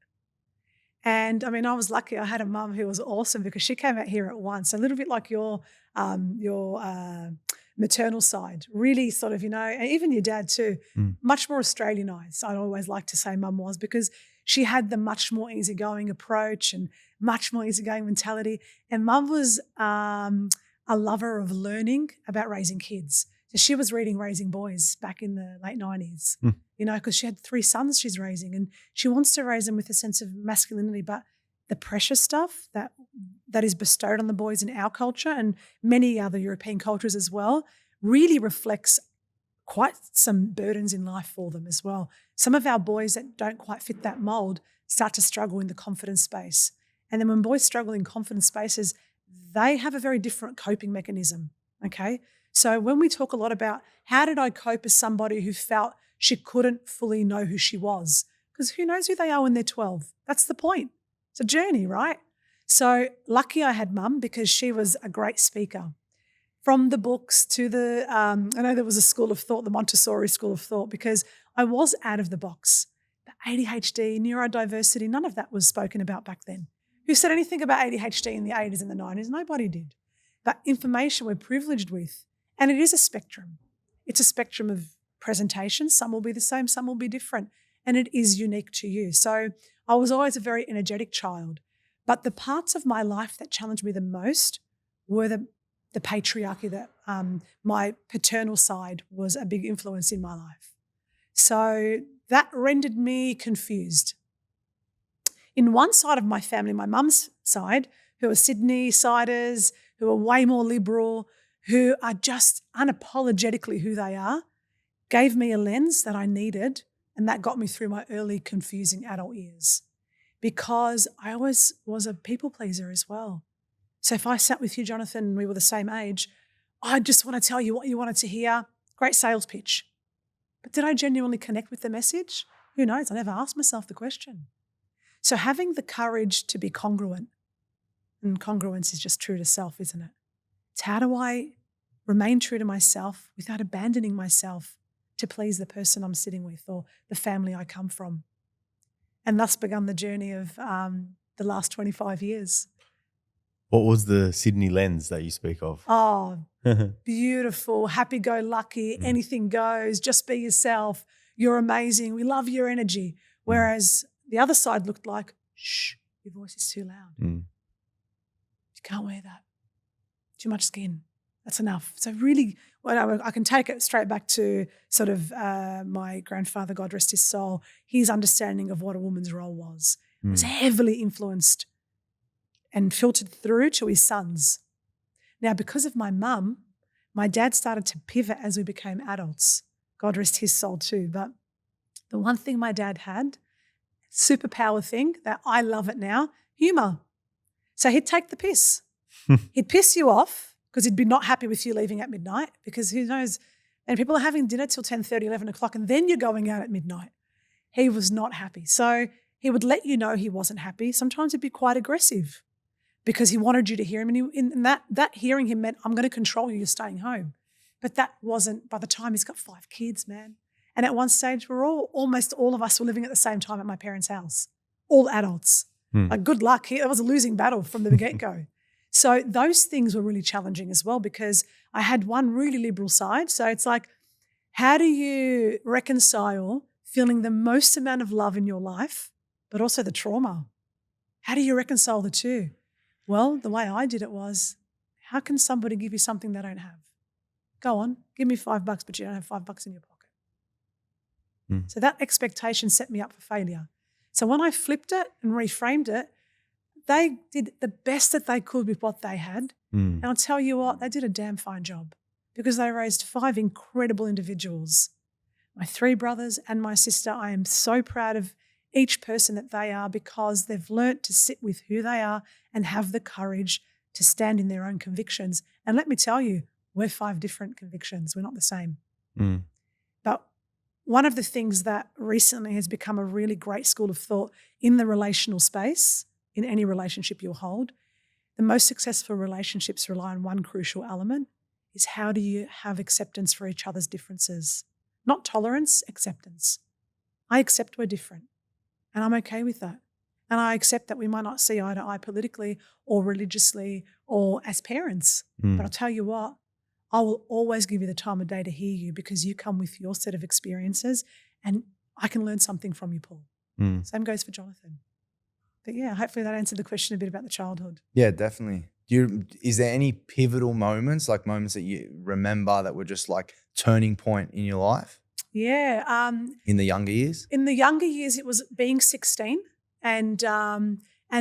And I mean, I was lucky. I had a mum who was awesome because she came out here at once, a little bit like your maternal side, really sort of, and even your dad too, much more Australianised. I'd always like to say mum was, because she had the much more easygoing approach and much more easygoing mentality. And mum was a lover of learning about raising kids. So she was reading Raising Boys back in the late 90s, because she had 3 sons she's raising and she wants to raise them with a sense of masculinity, but the precious stuff that is bestowed on the boys in our culture and many other European cultures as well really reflects quite some burdens in life for them as well. Some of our boys that don't quite fit that mold start to struggle in the confidence space. And then when boys struggle in confidence spaces, they have a very different coping mechanism, okay? So when we talk a lot about how did I cope as somebody who felt she couldn't fully know who she was, because who knows who they are when they're 12? That's the point. It's a journey, right? So lucky I had mum because she was a great speaker. From the books to the, I know there was a school of thought, the Montessori school of thought, because I was out of the box. The ADHD, neurodiversity, none of that was spoken about back then. Who said anything about ADHD in the 80s and the 90s? Nobody did. But information we're privileged with, and it is a spectrum. It's a spectrum of presentation. Some will be the same, some will be different, and it is unique to you. So I was always a very energetic child, but the parts of my life that challenged me the most were the patriarchy that my paternal side was a big influence in my life. So that rendered me confused. In one side of my family, my mum's side, who are Sydney-siders, who are way more liberal, who are just unapologetically who they are, gave me a lens that I needed, and that got me through my early confusing adult years because I always was a people pleaser as well. So if I sat with you, Jonathan, and we were the same age, I just want to tell you what you wanted to hear. Great sales pitch. But did I genuinely connect with the message? Who knows? I never asked myself the question. So having the courage to be congruent, and congruence is just true to self, isn't it? It's how do I remain true to myself without abandoning myself to please the person I'm sitting with or the family I come from? And thus begun the journey of the last 25 years. What was the Sydney lens that you speak of? Oh, beautiful, happy-go-lucky, anything goes, just be yourself, you're amazing, we love your energy. Whereas the other side looked like, shh, your voice is too loud. You can't wear that. too much skin. That's enough. So really, I can take it straight back to sort of my grandfather, God rest his soul. His understanding of what a woman's role was heavily influenced and filtered through to his sons. Now, because of my mum, my dad started to pivot as we became adults. God rest his soul too. But the one thing my dad had, superpower thing that I love it now, humour. So he'd take the piss. He'd piss you off because he'd be not happy with you leaving at midnight, because who knows, and people are having dinner till 10:30, 11 o'clock, and then you're going out at midnight. He was not happy. So he would let you know he wasn't happy. Sometimes he'd be quite aggressive because he wanted you to hear him. And that hearing him meant, I'm going to control you, you're staying home. But that wasn't, by the time he's got 5 kids, man. And at one stage, almost all of us were living at the same time at my parents' house, all adults. Like, good luck. That was a losing battle from the get-go. So those things were really challenging as well, because I had one really liberal side. So it's like, how do you reconcile feeling the most amount of love in your life, but also the trauma? How do you reconcile the two? Well, the way I did it was, how can somebody give you something they don't have? Go on, give me $5, but you don't have $5 in your pocket. So that expectation set me up for failure. So when I flipped it and reframed it, they did the best that they could with what they had. And I'll tell you what, they did a damn fine job, because they raised 5 incredible individuals. My 3 brothers and my sister, I am so proud of each person that they are, because they've learnt to sit with who they are and have the courage to stand in their own convictions. And let me tell you, we're 5 different convictions. We're not the same. But one of the things that recently has become a really great school of thought in the relational space, in any relationship you'll hold, the most successful relationships rely on one crucial element, is how do you have acceptance for each other's differences? Not tolerance, acceptance. I accept we're different, and I'm okay with that. And I accept that we might not see eye to eye politically or religiously or as parents. But I'll tell you what, I will always give you the time of day to hear you, because you come with your set of experiences and I can learn something from you, Paul. Same goes for Jonathan. But yeah, hopefully that answered the question a bit about the childhood. Yeah, definitely. Is there any pivotal moments, like moments that you remember that were just like turning point in your life? Yeah. In the younger years? In the younger years, it was being 16 and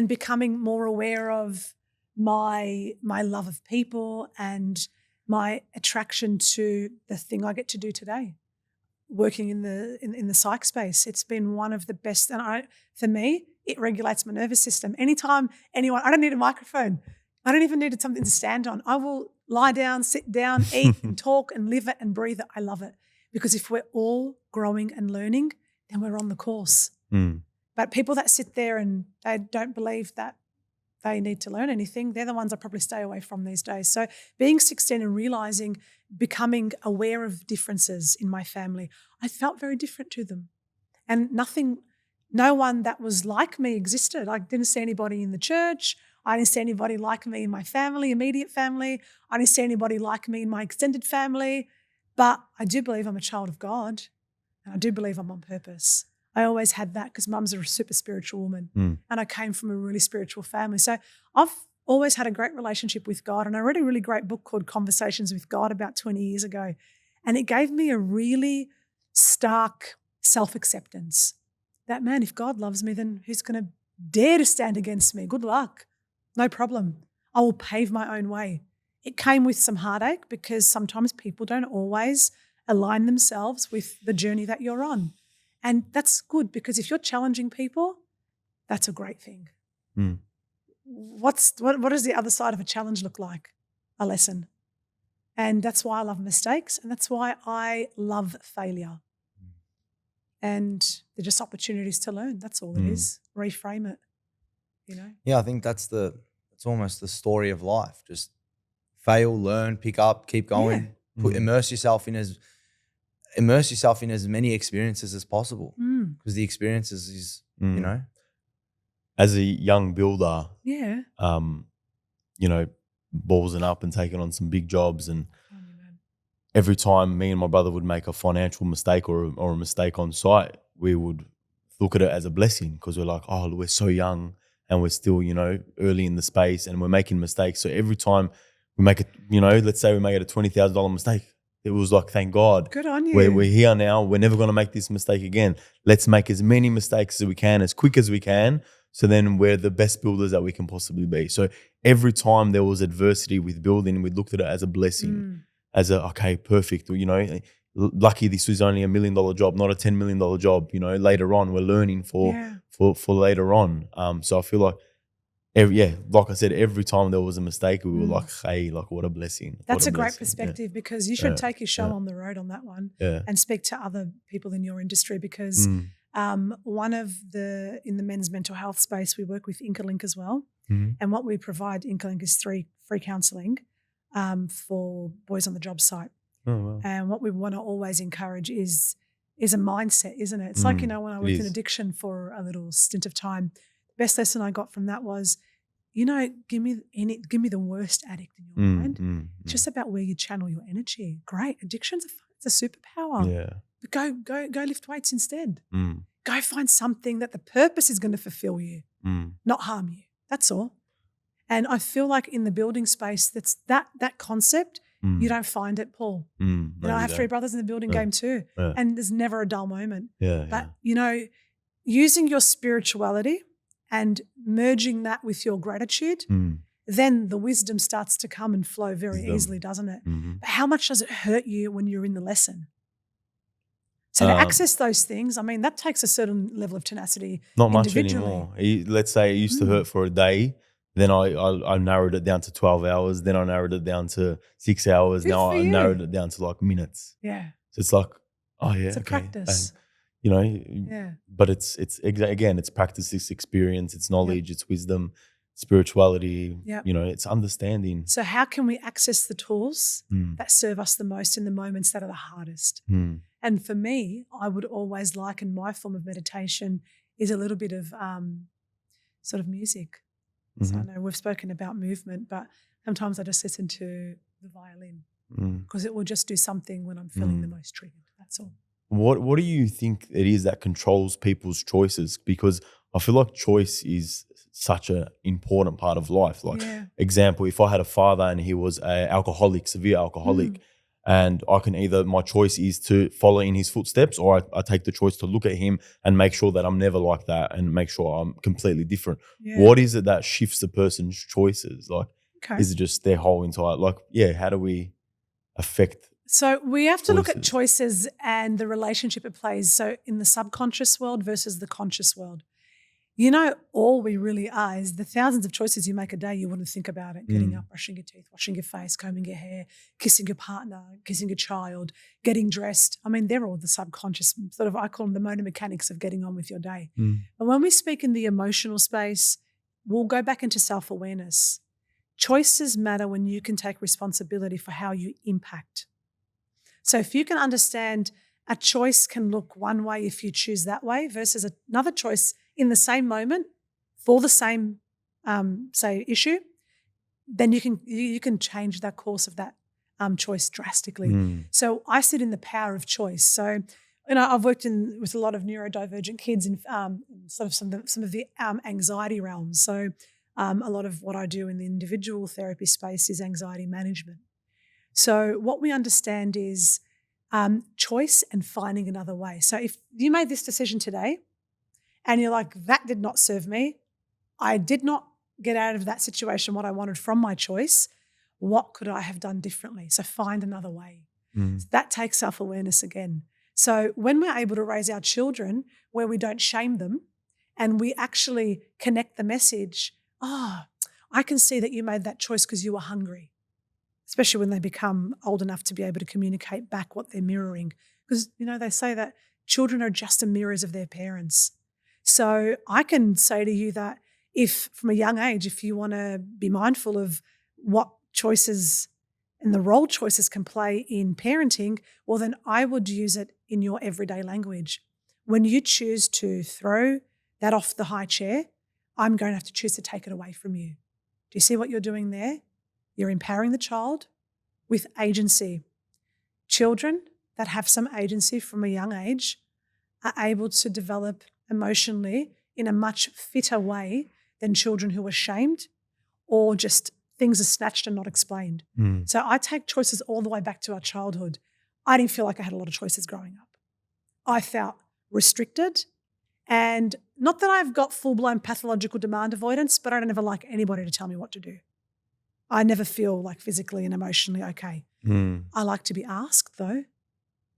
becoming more aware of my love of people and my attraction to the thing I get to do today, working in the psych space. It's been one of the best, and for me, it regulates my nervous system. Anytime anyone, I don't need a microphone. I don't even need something to stand on. I will lie down, sit down, eat and talk and live it and breathe it. I love it, because if we're all growing and learning, then we're on the course. But people that sit there and they don't believe that they need to learn anything, they're the ones I probably stay away from these days. So being 16 and realising, becoming aware of differences in my family, I felt very different to them. And no one that was like me existed. I didn't see anybody in the church. I didn't see anybody like me in my family, immediate family. I didn't see anybody like me in my extended family. But I do believe I'm a child of God, and I do believe I'm on purpose. I always had that, because Mum's a super spiritual woman and I came from a really spiritual family. So I've always had a great relationship with God, and I read a really great book called Conversations with God about 20 years ago, and it gave me a really stark self-acceptance that, man, if God loves me, then who's going to dare to stand against me? Good luck. No problem. I will pave my own way. It came with some heartache, because sometimes people don't always align themselves with the journey that you're on. And that's good, because if you're challenging people, that's a great thing. What does the other side of a challenge look like? A lesson. And that's why I love mistakes, and that's why I love failure. And they're just opportunities to learn. That's all it is. Reframe it, you know? Yeah, I think it's almost the story of life. Just fail, learn, pick up, keep going. Immerse yourself in as many experiences as possible, because the experiences is, you know. As a young builder, yeah, ballsing up and taking on some big jobs, and every time me and my brother would make a financial mistake or a mistake on site, we would look at it as a blessing, because we're like, oh, we're so young and we're still, early in the space and we're making mistakes. So every time we make it, let's say we make it a $20,000 mistake. It was like, thank God. Good on you. We're here now. We're never going to make this mistake again. Let's make as many mistakes as we can, as quick as we can. So then we're the best builders that we can possibly be. So every time there was adversity with building, we looked at it as a blessing, as okay, perfect. Lucky this was only $1 million job, not a $10 million job. Later on, we're learning for later on. So I feel like, like I said, every time there was a mistake, we were like, hey, like what a blessing. That's a great blessing. perspective because you should take your show on the road on that one and speak to other people in your industry because one of in the men's mental health space, we work with Inkalink as well. And what we provide Inkalink is free counselling for boys on the job site. Oh, wow. And what we want to always encourage is a mindset, isn't it? It's like, when I worked in addiction for a little stint of time, the best lesson I got from that was, give me the worst addict in your mind. It's just about where you channel your energy. Great. Addiction's it's a superpower. Yeah. But go lift weights instead. Go find something that the purpose is going to fulfill you, not harm you. That's all. And I feel like in the building space, that's that concept, you don't find it, Paul. I have 3 brothers in the building game too. And there's never a dull moment. But, using your spirituality and merging that with your gratitude, then the wisdom starts to come and flow very easily, doesn't it? But how much does it hurt you when you're in the lesson? So to access those things, that takes a certain level of tenacity. Not much anymore. Let's say it used to hurt for a day. Then I narrowed it down to 12 hours. Then I narrowed it down to 6 hours. Good now for I you. narrowed it down to like minutes. Yeah. So it's like, it's a practice. But it's practice, it's experience, it's knowledge, it's wisdom, spirituality, it's understanding. So how can we access the tools that serve us the most in the moments that are the hardest? And for me, I would always liken my form of meditation is a little bit of sort of music. So I know we've spoken about movement, but sometimes I just listen to the violin because it will just do something when I'm feeling the most triggered. That's all. What do you think it is that controls people's choices? Because I feel like choice is such an important part of life. Like, example, if I had a father and he was an alcoholic, severe alcoholic, and I can my choice is to follow in his footsteps, or I take the choice to look at him and make sure that I'm never like that and make sure I'm completely different. What is it that shifts the person's choices? Like, is it just their whole entire, how do we affect? So we have to look at choices and the relationship it plays. So in the subconscious world versus the conscious world. All we really are is the thousands of choices you make a day, you wouldn't think about it. Getting up, brushing your teeth, washing your face, combing your hair, kissing your partner, kissing your child, getting dressed. They're all the subconscious, I call them the motor mechanics of getting on with your day. But when we speak in the emotional space, we'll go back into self-awareness. Choices matter when you can take responsibility for how you impact. So if you can understand a choice can look one way if you choose that way versus another choice in the same moment for the same, issue, then you can change that course of that choice drastically. So I sit in the power of choice. So, I've worked with a lot of neurodivergent kids in sort of some of the anxiety realms. So a lot of what I do in the individual therapy space is anxiety management. So what we understand is choice and finding another way. So if you made this decision today, and you're like, that did not serve me. I did not get out of that situation what I wanted from my choice. What could I have done differently? So find another way. That takes self-awareness again. So when we're able to raise our children where we don't shame them and we actually connect the message, I can see that you made that choice because you were hungry, especially when they become old enough to be able to communicate back what they're mirroring. Because, they say that children are just mirrors of their parents. So I can say to you that if from a young age, if you want to be mindful of what choices and the role choices can play in parenting, well, then I would use it in your everyday language. When you choose to throw that off the high chair, I'm going to have to choose to take it away from you. Do you see what you're doing there? You're empowering the child with agency. Children that have some agency from a young age are able to develop emotionally in a much fitter way than children who are shamed or just things are snatched and not explained. So I take choices all the way back to our childhood. I didn't feel like I had a lot of choices growing up. I felt restricted, and not that I've got full-blown pathological demand avoidance, but I don't ever like anybody to tell me what to do. I never feel like physically and emotionally okay. I like to be asked though.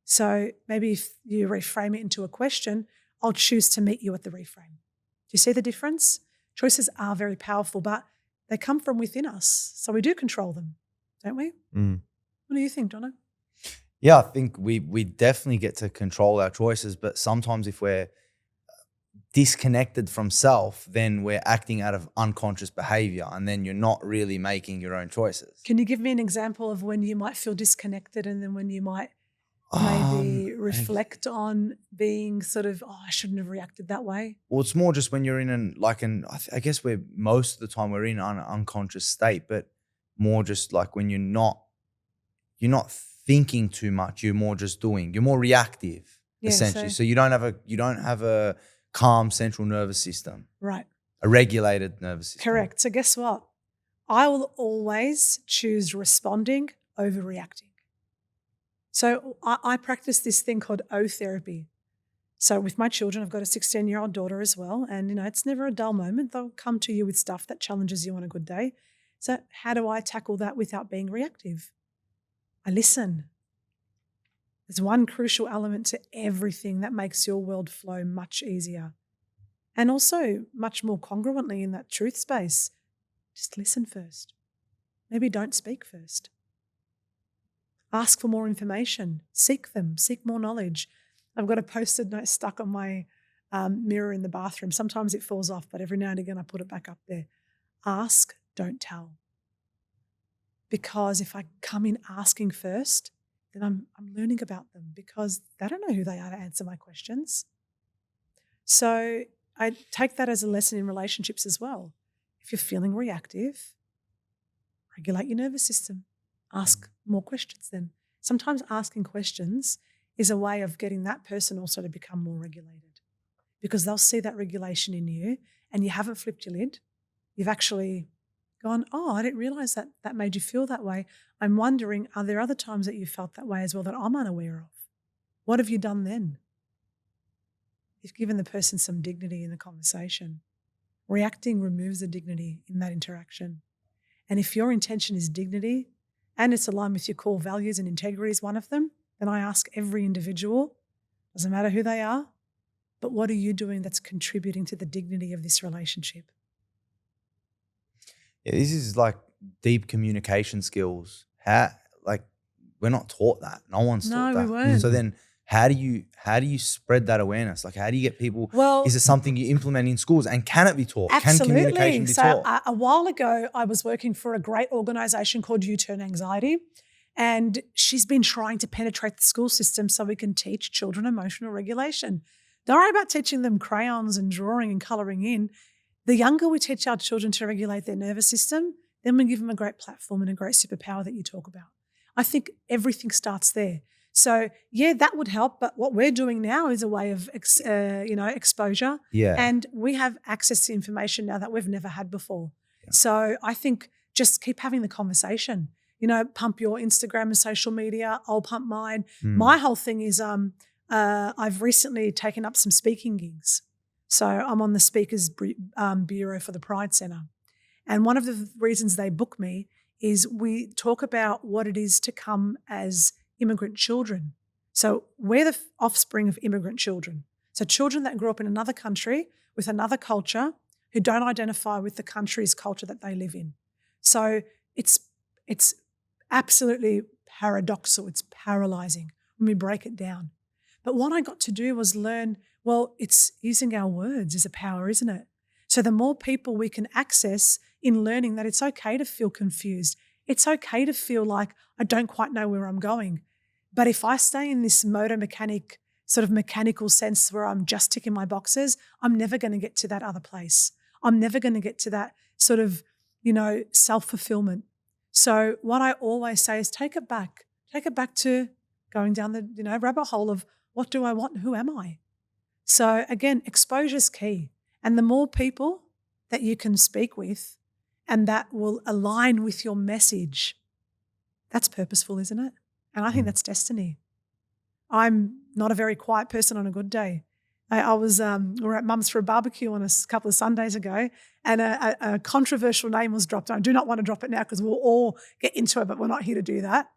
So maybe if you reframe it into a question, I'll choose to meet you at the reframe. Do you see the difference? Choices are very powerful, but they come from within us. So we do control them, don't we? What do you think, Donna? Yeah, I think we definitely get to control our choices, but sometimes if we're disconnected from self, then we're acting out of unconscious behavior, and then you're not really making your own choices. Can you give me an example of when you might feel disconnected and then when you might maybe reflect on being sort of, I shouldn't have reacted that way? Well, it's more just when you're in I guess we're most of the time we're in an unconscious state, but more just like when you're not thinking too much, you're more just doing. You're more reactive, essentially. So you don't have a calm central nervous system. Right. A regulated nervous system. Correct. So guess what? I will always choose responding over reacting. So I practice this thing called O therapy. So with my children, I've got a 16-year-old daughter as well. And, it's never a dull moment. They'll come to you with stuff that challenges you on a good day. So how do I tackle that without being reactive? I listen. There's one crucial element to everything that makes your world flow much easier and also much more congruently in that truth space. Just listen first. Maybe don't speak first. Ask for more information. Seek them. Seek more knowledge. I've got a Post-it note stuck on my mirror in the bathroom. Sometimes it falls off, but every now and again I put it back up there. Ask, don't tell. Because if I come in asking first, then I'm learning about them because they don't know who they are to answer my questions. So I take that as a lesson in relationships as well. If you're feeling reactive, regulate your nervous system. Ask more questions then. Sometimes asking questions is a way of getting that person also to become more regulated because they'll see that regulation in you and you haven't flipped your lid. You've actually gone, I didn't realize that made you feel that way. I'm wondering, are there other times that you felt that way as well that I'm unaware of? What have you done then? You've given the person some dignity in the conversation. Reacting removes the dignity in that interaction. And if your intention is dignity and it's aligned with your core values and integrity is one of them, then I ask every individual, doesn't matter who they are, but what are you doing that's contributing to the dignity of this relationship? Yeah, this is like deep communication skills. We're not taught that. No one's taught that. No, we weren't. So then how do you spread that awareness? Like how do you get people, is it something you implement in schools and can it be taught? Absolutely. Can communication be taught? So a while ago, I was working for a great organisation called U-Turn Anxiety, and she's been trying to penetrate the school system so we can teach children emotional regulation. Don't worry about teaching them crayons and drawing and colouring in. The younger we teach our children to regulate their nervous system, then we give them a great platform and a great superpower that you talk about. I think everything starts there. So, yeah, that would help. But what we're doing now is a way of, exposure. Yeah. And we have access to information now that we've never had before. Yeah. So I think just keep having the conversation. Pump your Instagram and social media. I'll pump mine. My whole thing is I've recently taken up some speaking gigs. So I'm on the Speakers Bureau for the Pride Centre. And one of the reasons they book me is we talk about what it is to come as immigrant children. So we're the offspring of immigrant children. So children that grew up in another country with another culture who don't identify with the country's culture that they live in. So it's absolutely paradoxical. It's paralyzing when we break it down. But what I got to do was learn, it's using our words is a power, isn't it? So the more people we can access in learning that it's okay to feel confused. It's okay to feel like I don't quite know where I'm going. But if I stay in this mechanical sense where I'm just ticking my boxes, I'm never going to get to that other place. I'm never going to get to that sort of, self-fulfillment. So what I always say is take it back. Take it back to going down the, rabbit hole of what do I want and who am I? So again, exposure is key. And the more people that you can speak with and that will align with your message, that's purposeful, isn't it? And I think that's destiny. I'm not a very quiet person on a good day. I was, we were at Mum's for a barbecue on a couple of Sundays ago, and a controversial name was dropped. I do not want to drop it now because we'll all get into it, but we're not here to do that.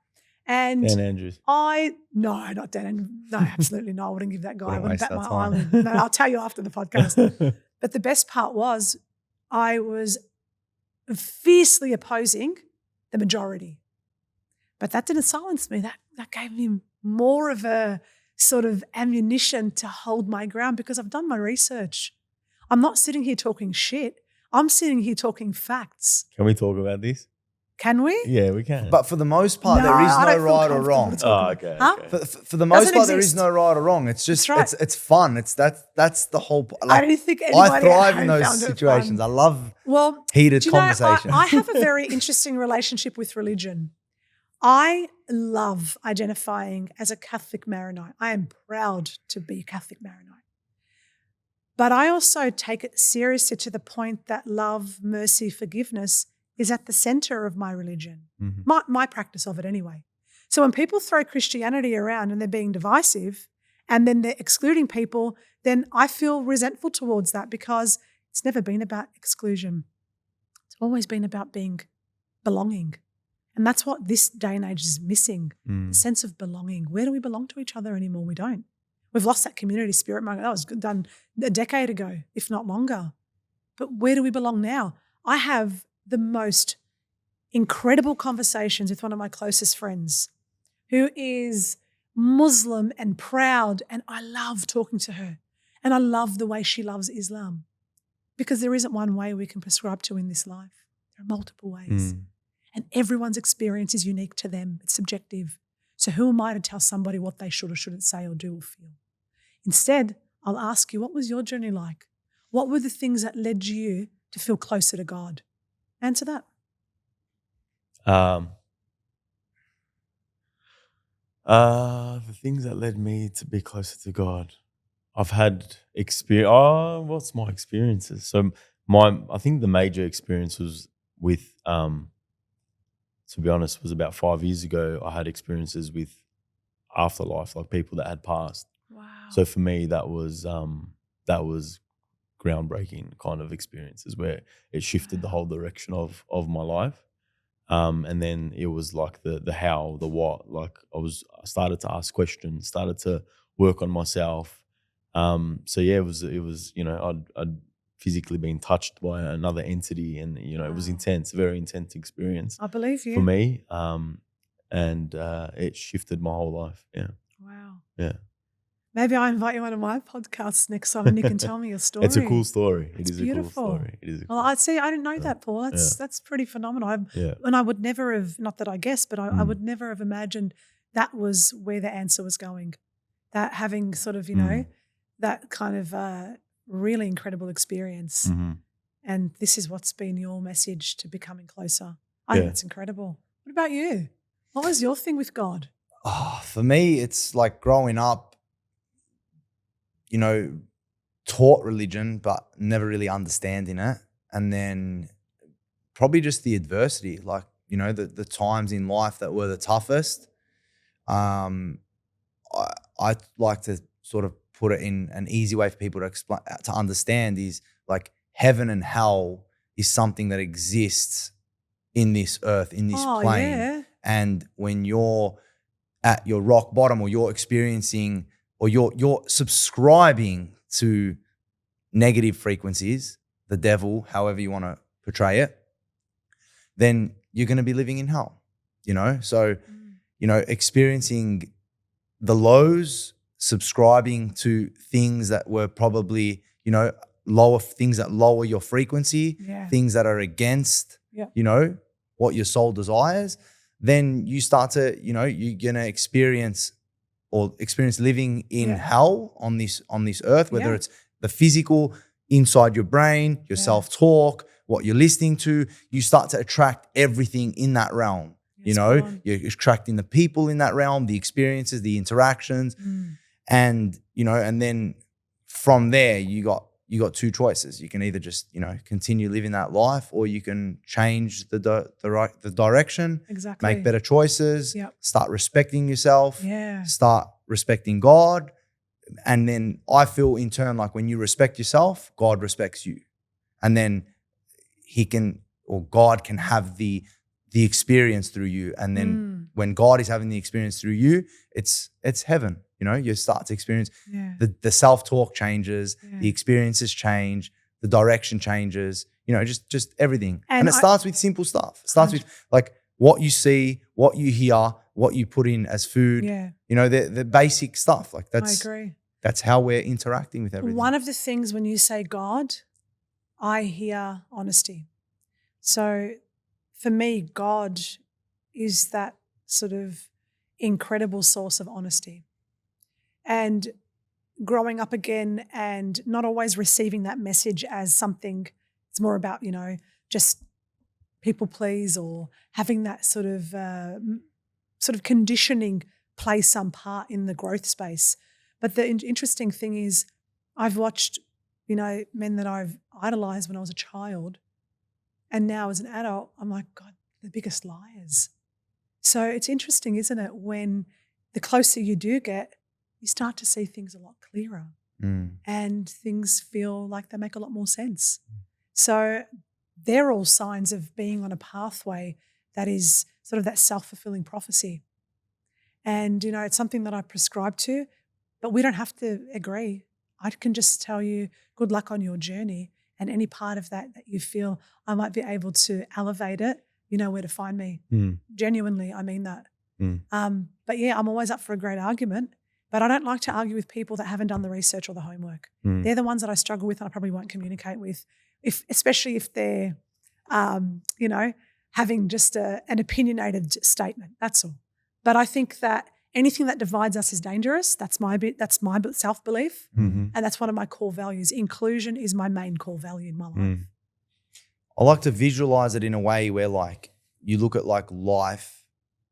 And Dan Andrews. No, not Dan. No, absolutely no. I wouldn't give that guy. I wouldn't waste bat my our time. eyelid. No, I'll tell you after the podcast. But the best part was I was fiercely opposing the majority. But that didn't silence me. That gave me more of a sort of ammunition to hold my ground because I've done my research. I'm not sitting here talking shit. I'm sitting here talking facts. Can we talk about this? Can we? Yeah, we can. But for the most part, No, there is I no don't feel right or comfortable wrong. to talk about. Okay. Huh? Okay. For the most Doesn't part, there is exist. no right or wrong. It's just That's right. it's fun. That's the whole. I don't think anybody I thrive at in home those found it situations. I fun. love Well, heated do you know, conversation. I have a very interesting relationship with religion. I love identifying as a Catholic Maronite. I am proud to be Catholic Maronite. But I also take it seriously to the point that love, mercy, forgiveness is at the center of my religion, my practice of it anyway. So when people throw Christianity around and they're being divisive and then they're excluding people, then I feel resentful towards that because it's never been about exclusion. It's always been about being belonging. And that's what this day and age is missing, the sense of belonging. Where do we belong to each other anymore? We don't. We've lost that community spirit. That was done a decade ago, if not longer. But where do we belong now? I have the most incredible conversations with one of my closest friends who is Muslim and proud, and I love talking to her. And I love the way she loves Islam because there isn't one way we can prescribe to in this life. There are multiple ways. And everyone's experience is unique to them. It's subjective. So who am I to tell somebody what they should or shouldn't say or do or feel? Instead, I'll ask you, what was your journey like? What were the things that led you to feel closer to God? Answer that. The things that led me to be closer to God. I've had experience. What's my experiences? So I think the major experience was with, to be honest, was about 5 years ago. I had experiences with afterlife, like people that had passed. Wow. So for me, that was groundbreaking kind of experiences where it shifted the whole direction of my life. And then it was like the how, the what. Like I started to ask questions, started to work on myself. So yeah, it was I'd physically been touched by another entity, and it was intense, very intense experience. I believe you. For me. And it shifted my whole life. Yeah. Wow. Yeah. Maybe I invite you on my podcast next time and you can tell me your story. It's a cool story. It's a beautiful. cool story. It is. Well, I didn't know that, Paul. That's pretty phenomenal. And I would never have, not that I guessed, but I would never have imagined that was where the answer was going. That having sort of, that kind of really incredible experience. And this is what's been your message to becoming closer. I think it's incredible. What about you? What was your thing with God? For me, it's like growing up, taught religion, but never really understanding it. And then probably just the adversity, like, the times in life that were the toughest. I like to sort of put it in an easy way for people to explain, to understand, is like heaven and hell is something that exists in this earth, in this plane. Yeah. And when you're at your rock bottom, or you're experiencing, or you're subscribing to negative frequencies, the devil, however you want to portray it, then you're going to be living in hell, So, experiencing the lows, subscribing to things that were probably, lower things that lower your frequency, things that are against, what your soul desires, then you start to, you're going to experience living in hell on this earth, whether it's the physical inside your brain, your self-talk, what you're listening to. You start to attract everything in that realm. You're attracting the people in that realm, the experiences, the interactions. And, and then from there you got, you got two choices. You can either just, continue living that life, or you can change the direction, Exactly. make better choices, Yep. start respecting yourself, Yeah. start respecting God. And then I feel in turn, like when you respect yourself, God respects you. And then God can have the experience through you. And then when God is having the experience through you, it's heaven. You start to experience the self-talk changes, the experiences change, the direction changes, just everything. And it starts with simple stuff. It starts with like what you see, what you hear, what you put in as food, the basic stuff. Like I agree. That's how we're interacting with everything. One of the things when you say God, I hear honesty. So for me, God is that sort of incredible source of honesty. And growing up again and not always receiving that message as something, it's more about, just people please, or having that sort of conditioning play some part in the growth space. But the interesting thing is I've watched, men that I've idolized when I was a child, and now as an adult, I'm like, God, the biggest liars. So it's interesting, isn't it? When the closer you do get, you start to see things a lot clearer and things feel like they make a lot more sense. So they're all signs of being on a pathway that is sort of that self-fulfilling prophecy. And, it's something that I prescribe to, but we don't have to agree. I can just tell you good luck on your journey, and any part of that you feel I might be able to elevate it, you know where to find me. Genuinely, I mean that. But yeah, I'm always up for a great argument. But I don't like to argue with people that haven't done the research or the homework. They're the ones that I struggle with and I probably won't communicate with, especially if they're, having just an opinionated statement. That's all. But I think that anything that divides us is dangerous. That's my self-belief. And that's one of my core values. Inclusion is my main core value in my life. I like to visualize it in a way where like you look at like life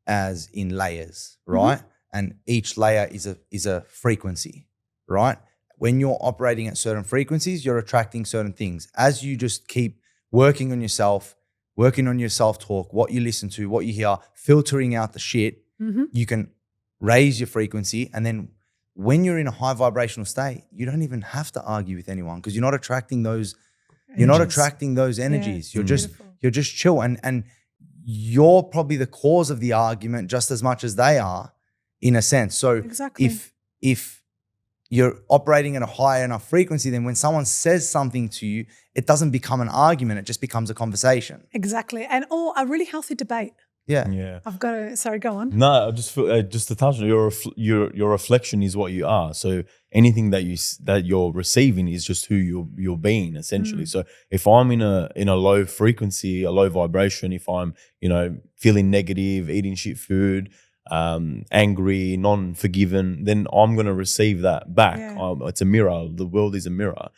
as in layers, right? And each layer is a frequency, right? When you're operating at certain frequencies, you're attracting certain things. As you just keep working on yourself, working on your self-talk, what you listen to, what you hear, filtering out the shit, you can raise your frequency. And then when you're in a high vibrational state, you don't even have to argue with anyone because you're not attracting those energies. You're just chill. And you're probably the cause of the argument just as much as they are, in a sense. So if you're operating at a high enough frequency, then when someone says something to you, it doesn't become an argument. It just becomes a conversation. Exactly. And a really healthy debate. Yeah. I've got to, sorry, go on. No, I just feel, just to touch on your reflection is what you are. So anything that you're receiving is just who you're being, essentially. So if I'm in a low frequency, a low vibration, if I'm, feeling negative, eating shit food, angry, non-forgiven, then I'm going to receive that back. It's a mirror. The world is a mirror.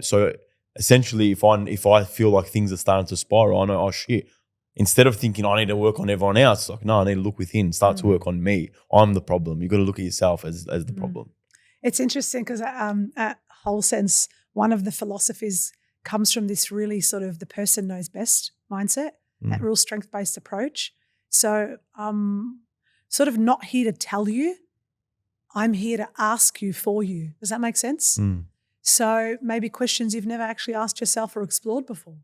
So essentially if I feel like things are starting to spiral, I know, oh shit, instead of thinking I need to work on everyone else, it's like, no, I need to look within, start to work on me. I'm the problem. You've got to look at yourself as the problem. It's interesting because at WholeSense, one of the philosophies comes from this really sort of the person knows best mindset, that real strength-based approach. So I'm sort of not here to tell you, I'm here to ask you for you. Does that make sense? So maybe questions you've never actually asked yourself or explored before.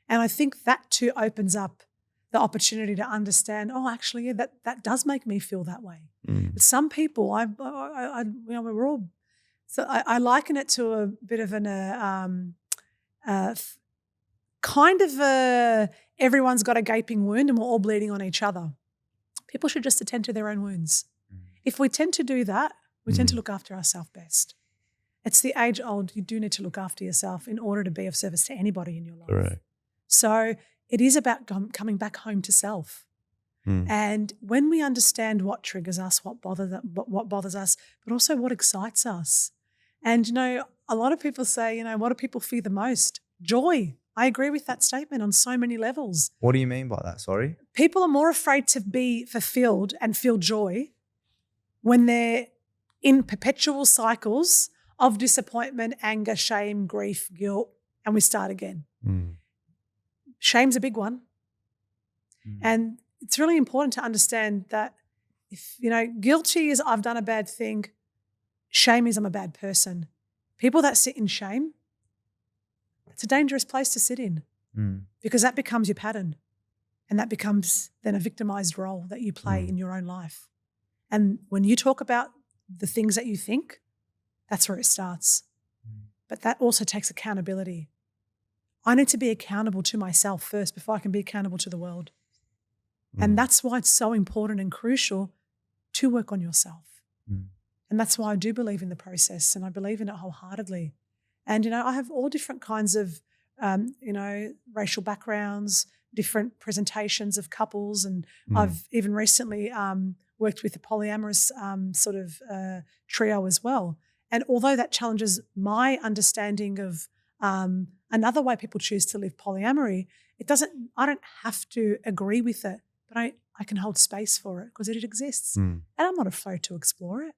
And I think that too opens up the opportunity to understand, oh, actually, yeah, that does make me feel that way. But some people, we're all, so I liken it to a bit of everyone's got a gaping wound and we're all bleeding on each other. People should just attend to their own wounds. If we tend to do that, we tend to look after ourselves best. It's the age old, you do need to look after yourself in order to be of service to anybody in your life. Correct. So it is about coming back home to self. And when we understand what triggers us, what bothers us, but also what excites us. And, a lot of people say, what do people fear the most? Joy. I agree with that statement on so many levels. What do you mean by that? Sorry? People are more afraid to be fulfilled and feel joy when they're in perpetual cycles of disappointment, anger, shame, grief, guilt, and we start again. Shame's a big one. And it's really important to understand that if, guilty is I've done a bad thing, shame is I'm a bad person. People that sit in shame, it's a dangerous place to sit in because that becomes your pattern and that becomes then a victimized role that you play in your own life. And when you talk about the things that you think, that's where it starts. But that also takes accountability. I need to be accountable to myself first before I can be accountable to the world. And that's why it's so important and crucial to work on yourself. And that's why I do believe in the process and I believe in it wholeheartedly. And, I have all different kinds of, racial backgrounds, different presentations of couples. And I've even recently worked with a polyamorous trio as well. And although that challenges my understanding of another way people choose to live polyamory, I don't have to agree with it, but I can hold space for it because it exists. And I'm not afraid to explore it.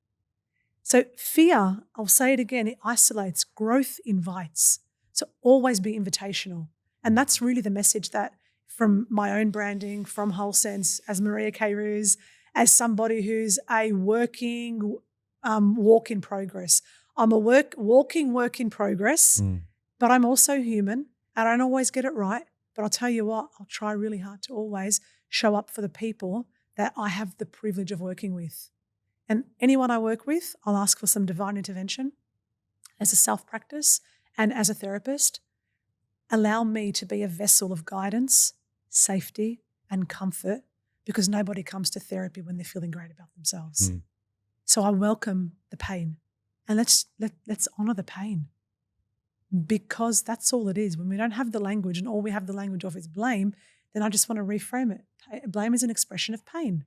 So fear, I'll say it again, it isolates, growth invites. So always be invitational. And that's really the message that from my own branding, from WholeSense, as Maria Kairouz, as somebody who's a working walk in progress. I'm a walking work in progress, but I'm also human. I don't always get it right, but I'll tell you what, I'll try really hard to always show up for the people that I have the privilege of working with. And anyone I work with, I'll ask for some divine intervention as a self-practice and as a therapist. Allow me to be a vessel of guidance, safety, and comfort because nobody comes to therapy when they're feeling great about themselves. So I welcome the pain and let's honor the pain because that's all it is. When we don't have the language and all we have the language of is blame, then I just want to reframe it. Blame is an expression of pain.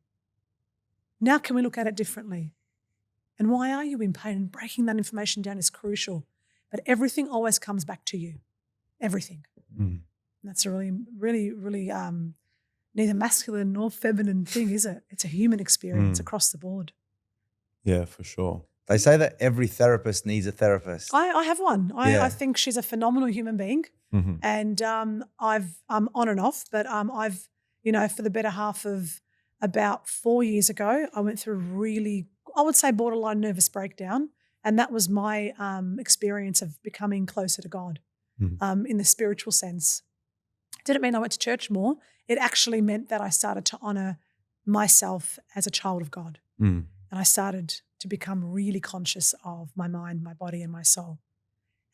Now can we look at it differently? And why are you in pain? And breaking that information down is crucial. But everything always comes back to you. Everything. And that's a really, really, really neither masculine nor feminine thing, is it? It's a human experience across the board. Yeah, for sure. They say that every therapist needs a therapist. I have one. I think she's a phenomenal human being. And I've on and off, but I've, for the better half of about 4 years ago, I went through really, I would say borderline nervous breakdown. And that was my experience of becoming closer to God in the spiritual sense. Didn't mean I went to church more. It actually meant that I started to honor myself as a child of God. And I started to become really conscious of my mind, my body, and my soul.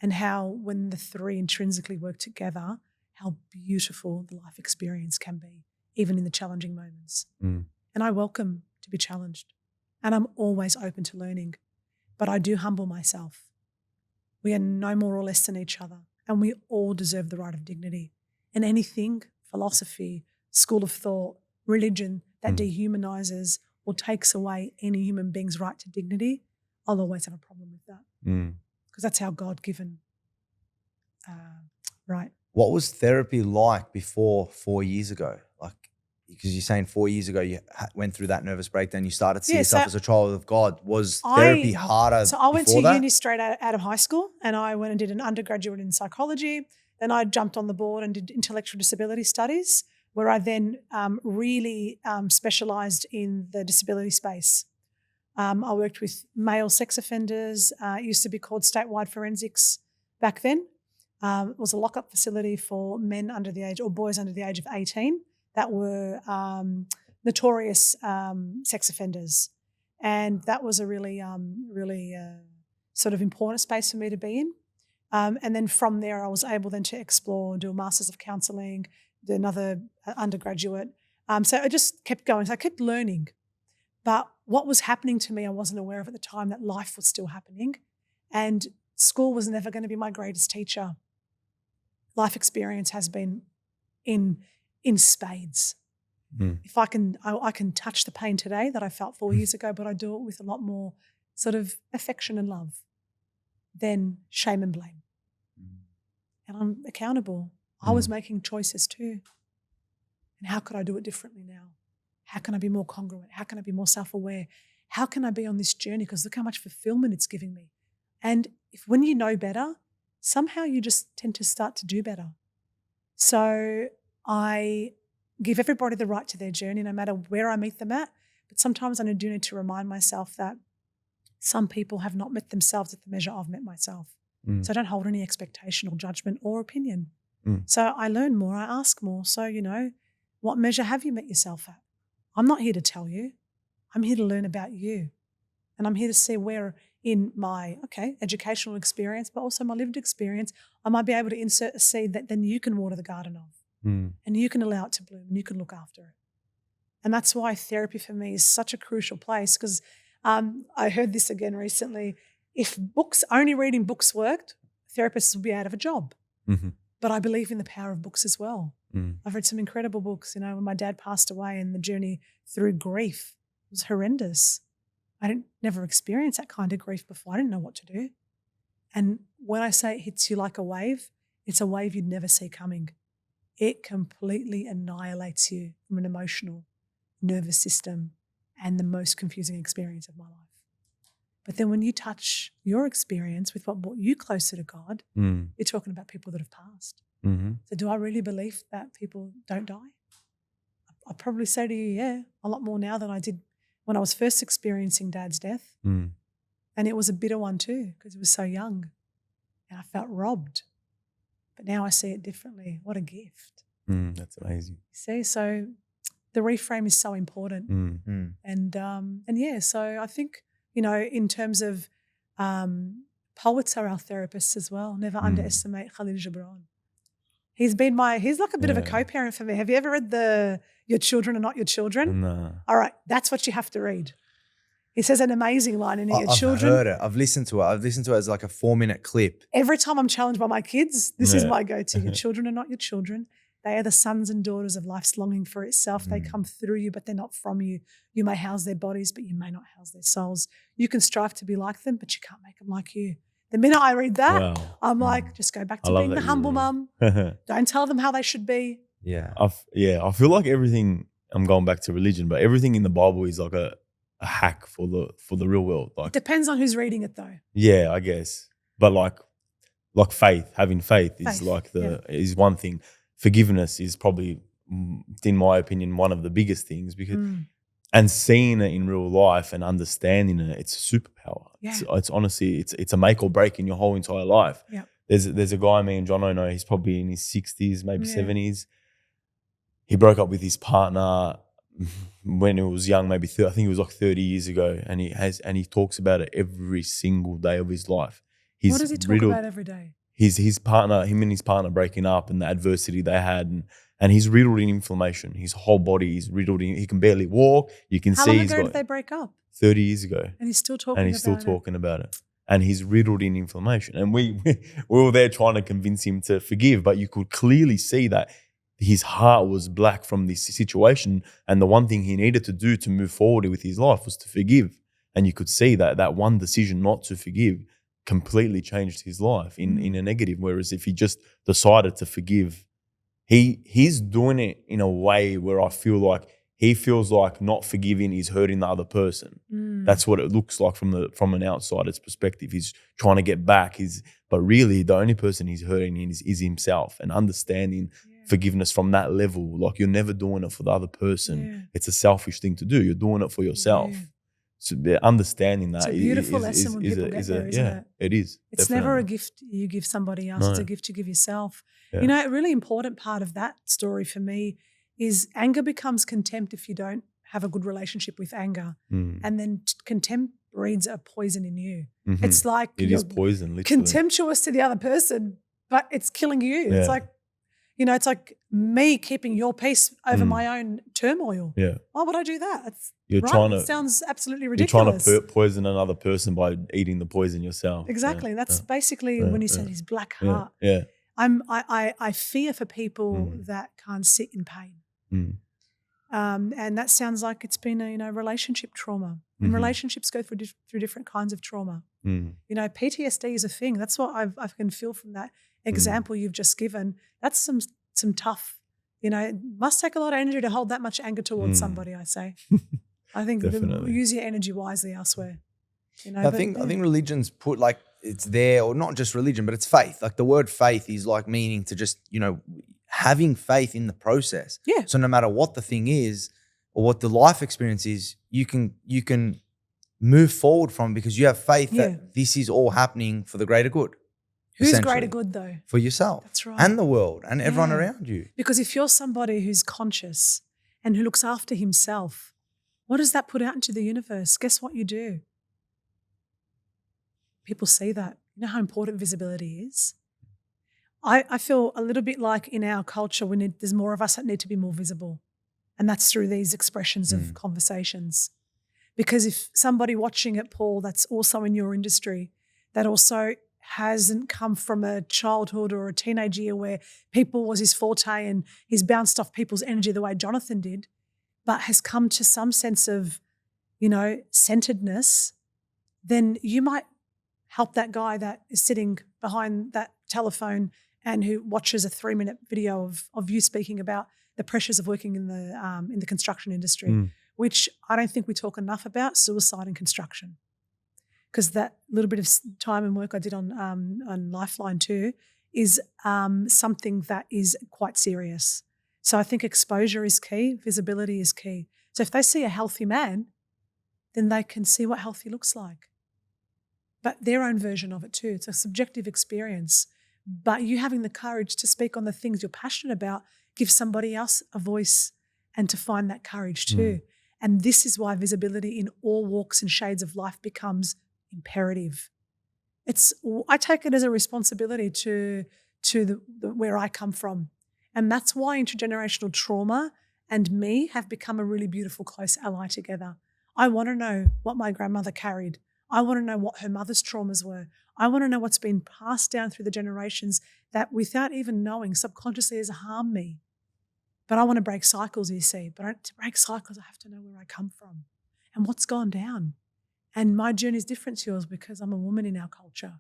And how when the three intrinsically work together, how beautiful the life experience can be, even in the challenging moments. And I welcome to be challenged. And I'm always open to learning. But I do humble myself. We are no more or less than each other. And we all deserve the right of dignity. And anything, philosophy, school of thought, religion that dehumanizes or takes away any human being's right to dignity, I'll always have a problem with that. Because that's our God-given right. What was therapy like before 4 years ago? Like, because you're saying 4 years ago you went through that nervous breakdown, you started to see yourself as a child of God. Was therapy harder So I went to that? uni straight out of high school and I went and did an undergraduate in psychology. Then I jumped on the board and did intellectual disability studies, where I then really specialised in the disability space. I worked with male sex offenders. It used to be called statewide forensics back then. It was a lockup facility for men under the age or boys under the age of 18 that were notorious sex offenders. And that was a really sort of important space for me to be in. And then from there, I was able then to explore, do a Masters of Counselling, do another undergraduate. So I just kept going. So I kept learning. But what was happening to me, I wasn't aware of at the time that life was still happening. And school was never going to be my greatest teacher. Life experience has been in spades. If I can touch the pain today that I felt 4 years ago, but I do it with a lot more sort of affection and love than shame and blame. And I'm accountable. I was making choices too. And how could I do it differently now? How can I be more congruent? How can I be more self-aware? How can I be on this journey? Because look how much fulfillment it's giving me. And when you know better, somehow you just tend to start to do better. So I give everybody the right to their journey, no matter where I meet them at. But sometimes I do need to remind myself that some people have not met themselves at the measure I've met myself. So I don't hold any expectation or judgment or opinion. So I learn more, I ask more. So, you know, what measure have you met yourself at? I'm not here to tell you. I'm here to learn about you. And I'm here to see where in my, educational experience, but also my lived experience, I might be able to insert a seed that then you can water the garden of. And you can allow it to bloom and you can look after it. And that's why therapy for me is such a crucial place, because I heard this again recently. If only reading books worked, therapists would be out of a job. But I believe in the power of books as well. I've read some incredible books. You know, when my dad passed away and the journey through grief was horrendous. I never experienced that kind of grief before. I didn't know what to do. And when I say it hits you like a wave, it's a wave you'd never see coming. It completely annihilates you from an emotional, nervous system and the most confusing experience of my life. But then when you touch your experience with what brought you closer to God, you're talking about people that have passed. So do I really believe that people don't die? I'd probably say to you, yeah, a lot more now than I did when I was first experiencing Dad's death. And it was a bitter one too, because he was so young and I felt robbed. But now I see it differently. What a gift. That's amazing. See, so the reframe is so important. And yeah, so I think, you know, in terms of poets are our therapists as well. Never underestimate Khalil Gibran. He's like a bit of a co-parent for me. Have you ever read Your Children Are Not Your Children? No. All right, that's what you have to read. He says an amazing line in it. Your children. I've heard it. I've listened to it. I've listened to it as like a 4-minute clip. Every time I'm challenged by my kids, this is my go-to. Your children are not your children. They are the sons and daughters of life's longing for itself. They come through you, but they're not from you. You may house their bodies, but you may not house their souls. You can strive to be like them, but you can't make them like you. The minute I read that, I'm like, just go back to being the humble mum. Don't tell them how they should be. Yeah. I feel like everything, I'm going back to religion, but everything in the Bible is like a hack for the real world. Like, it depends on who's reading it though. Yeah, I guess. But like faith, having faith is like is one thing. Forgiveness is probably, in my opinion, one of the biggest things, because and seeing it in real life and understanding it, it's a superpower. Yeah. It's honestly, it's a make or break in your whole entire life. Yeah. There's a guy, me and Jono know, he's probably in his 60s, maybe 70s. He broke up with his partner when he was young, maybe I think it was like 30 years ago, and he talks about it every single day of his life. What does he talk about every day? Him and his partner breaking up and the adversity they had, and he's riddled in inflammation. His whole body is riddled in. He can barely walk. You can see How long ago did they break up? 30 years ago. And he's still talking about it. And he's riddled in inflammation. And we were there trying to convince him to forgive, but you could clearly see that his heart was black from this situation. And the one thing he needed to do to move forward with his life was to forgive. And you could see that one decision not to forgive completely changed his life in a negative. Whereas if he just decided to forgive, he's doing it in a way where I feel like he feels like not forgiving is hurting the other person. That's what it looks like from an outsider's perspective. He's trying to get back. But really the only person he's hurting is himself, and understanding forgiveness from that level. Like, you're never doing it for the other person. It's a selfish thing to do. You're doing it for yourself. So understanding that it's a beautiful lesson when people get there, isn't it? It is. It's definitely. never a gift you give somebody else. No. It's a gift you give yourself. Yeah. You know, a really important part of that story for me is anger becomes contempt if you don't have a good relationship with anger. And then contempt breeds a poison in you. It's like it is poison, literally. Contemptuous to the other person, but it's killing you. Yeah. It's like, you know, it's like me keeping your peace over my own turmoil. Yeah. Why would I do that? It sounds absolutely ridiculous. You're trying to poison another person by eating the poison yourself. Exactly. That's basically when you said his black heart. Yeah. I fear for people that can't sit in pain. And that sounds like it's been a relationship trauma. And relationships go through different kinds of trauma. You know, PTSD is a thing. That's what I can feel from that example you've just given. That's some tough, you know, it must take a lot of energy to hold that much anger towards somebody, I say. I think use your energy wisely elsewhere. You know, I think religions put, like, it's there, or not just religion, but it's faith. Like the word faith is like meaning to just, having faith in the process. Yeah. So no matter what the thing is or what the life experience is, you can move forward from, because you have faith that this is all happening for the greater good. Who's greater good though? For yourself. That's right. And the world and everyone around you. Because if you're somebody who's conscious and who looks after himself, what does that put out into the universe? Guess what you do? People see that. You know how important visibility is? I feel a little bit like in our culture, there's more of us that need to be more visible. And that's through these expressions of conversations. Because if somebody watching it, Paul, that's also in your industry, that also hasn't come from a childhood or a teenage year where people was his forte and he's bounced off people's energy the way Jonathan did, but has come to some sense of, centeredness, then you might help that guy that is sitting behind that telephone and who watches a 3-minute video of you speaking about the pressures of working in the construction industry, which I don't think we talk enough about, suicide in construction. Because that little bit of time and work I did on Lifeline too is something that is quite serious. So I think exposure is key, visibility is key. So if they see a healthy man, then they can see what healthy looks like. But their own version of it too. It's a subjective experience. But you having the courage to speak on the things you're passionate about gives somebody else a voice and to find that courage too. And this is why visibility in all walks and shades of life becomes imperative. I take it as a responsibility to where I come from. And that's why intergenerational trauma and me have become a really beautiful, close ally together. I want to know what my grandmother carried. I want to know what her mother's traumas were. I want to know what's been passed down through the generations that without even knowing subconsciously has harmed me. But I want to break cycles, you see. But to break cycles, I have to know where I come from and what's gone down. And my journey is different to yours because I'm a woman in our culture.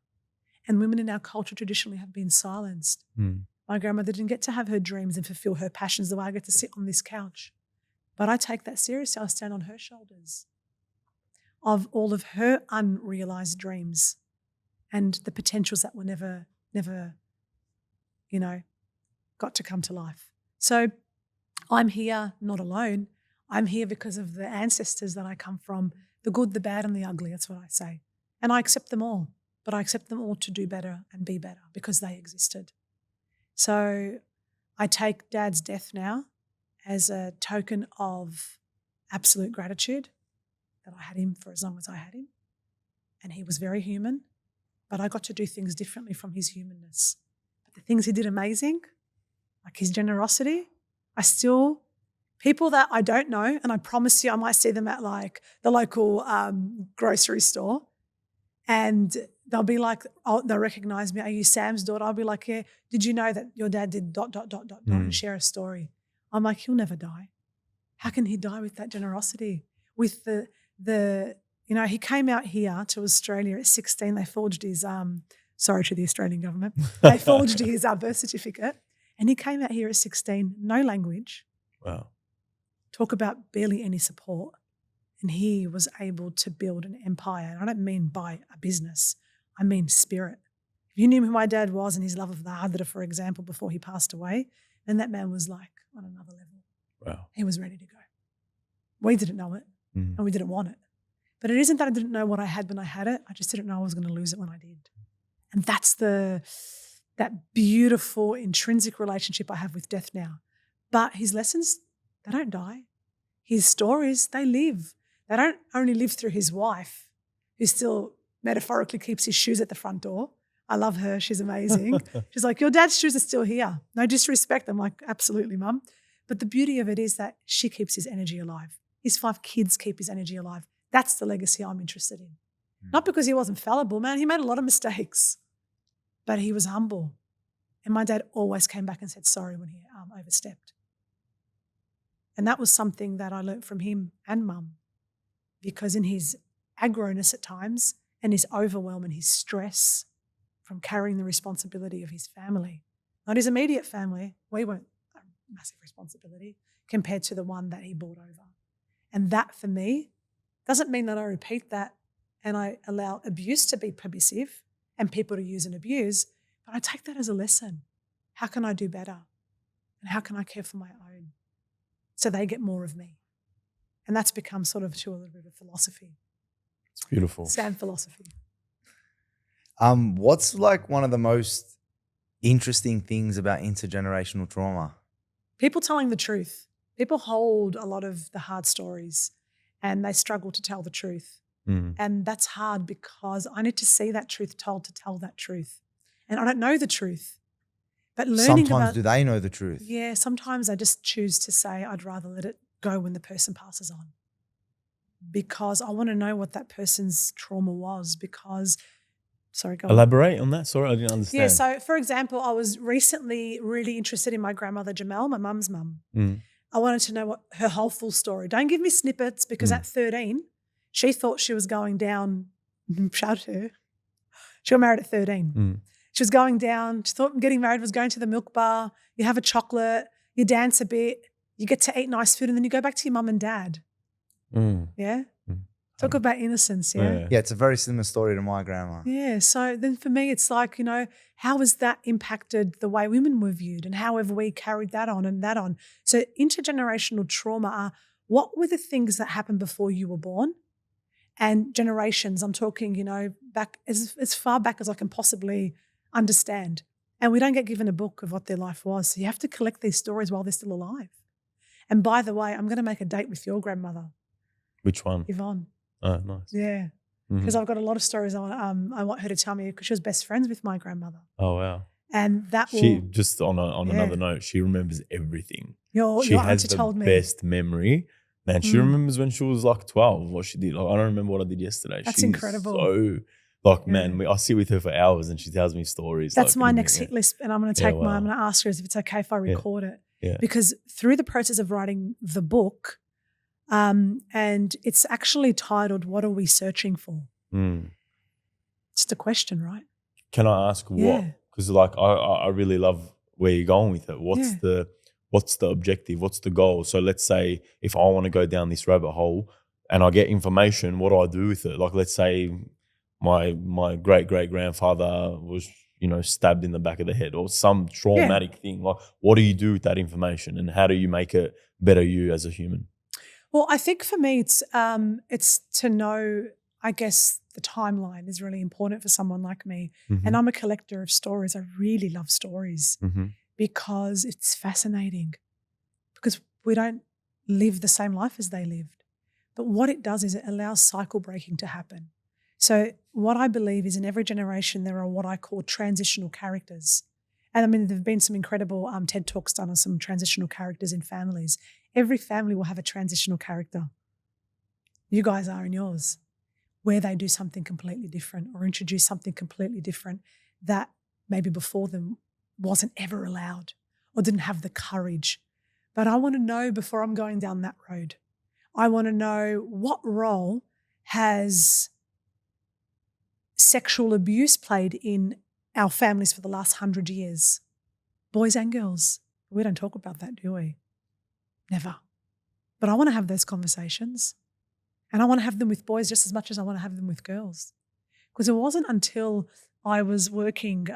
And women in our culture traditionally have been silenced. My grandmother didn't get to have her dreams and fulfill her passions the way I get to sit on this couch. But I take that seriously. I stand on her shoulders of all of her unrealized dreams and the potentials that were never, got to come to life. So I'm here not alone. I'm here because of the ancestors that I come from, the good, the bad, and the ugly. That's what I say. And I accept them all, but I accept them all to do better and be better because they existed. So I take Dad's death now as a token of absolute gratitude that I had him for as long as I had him. And he was very human, but I got to do things differently from his humanness. But the things he did amazing, like his generosity, people that I don't know, and I promise you I might see them at like the local grocery store, and they'll be like, they'll recognize me. Are you Sam's daughter? I'll be like, yeah. Did you know that your dad did ... and share a story? I'm like, he'll never die. How can he die with that generosity? With he came out here to Australia at 16. They forged his, sorry to the Australian government, they forged his birth certificate, and he came out here at 16, no language. Wow. Talk about barely any support. And he was able to build an empire. And I don't mean by a business. I mean spirit. If you knew who my dad was and his love of the Hadra, for example, before he passed away, then that man was like on another level. Wow. He was ready to go. We didn't know it and we didn't want it. But it isn't that I didn't know what I had when I had it. I just didn't know I was going to lose it when I did. And that's that beautiful intrinsic relationship I have with death now. But his lessons, they don't die. His stories, they live. They don't only live through his wife, who still metaphorically keeps his shoes at the front door. I love her. She's amazing. She's like, your dad's shoes are still here. No disrespect. I'm like, absolutely, Mum. But the beauty of it is that she keeps his energy alive. His 5 kids keep his energy alive. That's the legacy I'm interested in. Not because he wasn't fallible, man. He made a lot of mistakes, but he was humble. And my dad always came back and said sorry when he overstepped. And that was something that I learned from him and Mum, because in his aggroness at times and his overwhelm and his stress from carrying the responsibility of his family, not his immediate family, we weren't a massive responsibility compared to the one that he brought over. And that for me doesn't mean that I repeat that and I allow abuse to be permissive and people to use and abuse, but I take that as a lesson. How can I do better? And how can I care for my own so they get more of me? And that's become sort of to a little bit of philosophy. It's beautiful. Sound philosophy. What's like one of the most interesting things about intergenerational trauma? People telling the truth. People hold a lot of the hard stories and they struggle to tell the truth. And that's hard because I need to see that truth told to tell that truth. And I don't know the truth. But learning sometimes do they know the truth? Yeah, sometimes I just choose to say I'd rather let it go when the person passes on, because I want to know what that person's trauma was. Because, sorry, go on. Elaborate on that. Sorry, I didn't understand. Yeah, so for example, I was recently really interested in my grandmother Jamel, my mum's mum. I wanted to know what her whole full story. Don't give me snippets, because at 13, she thought she was going down. Shout at her. She got married at 13. She was going down. She thought getting married was going to the milk bar. You have a chocolate, you dance a bit, you get to eat nice food, and then you go back to your mum and dad. Yeah? Talk about innocence, yeah? Yeah, it's a very similar story to my grandma. Yeah, so then for me it's like, how has that impacted the way women were viewed and however we carried that on and that on. So intergenerational trauma are what were the things that happened before you were born, and generations, I'm talking, back as far back as I can possibly understand. And we don't get given a book of what their life was. So you have to collect these stories while they're still alive. And by the way, I'm going to make a date with your grandmother. Which one? Yvonne. Oh, nice. Yeah. Because I've got a lot of stories I want her to tell me, because she was best friends with my grandmother. Oh, wow. And that just on another note, she remembers everything. Your has auntie told me. Best memory. Man, she remembers when she was like 12, what she did. Like, I don't remember what I did yesterday. That's She's incredible. So, man, I sit with her for hours and she tells me stories. That's my next hit list, and I'm going to I'm going to ask her if it's okay if I record it. Yeah. Because through the process of writing the book, and it's actually titled, "What Are We Searching For?" It's just a question, right? Can I ask what? Because I really love where you're going with it. What's the objective? What's the goal? So let's say if I want to go down this rabbit hole and I get information, what do I do with it? Like, let's say my great-great-grandfather was, stabbed in the back of the head or some traumatic thing. Like, what do you do with that information, and how do you make it better you as a human? Well, I think for me it's to know, I guess the timeline is really important for someone like me. And I'm a collector of stories. I really love stories. Because it's fascinating, because we don't live the same life as they lived. But what it does is it allows cycle breaking to happen. So what I believe is in every generation there are what I call transitional characters. And I mean, there have been some incredible TED Talks done on some transitional characters in families. Every family will have a transitional character. You guys are in yours, where they do something completely different or introduce something completely different that maybe before them wasn't ever allowed or didn't have the courage. But I want to know before I'm going down that road. I want to know what role has sexual abuse played in our families for the last 100 years, boys and girls. We don't talk about that, do we? Never. But I want to have those conversations, and I want to have them with boys just as much as I want to have them with girls. Because it wasn't until I was working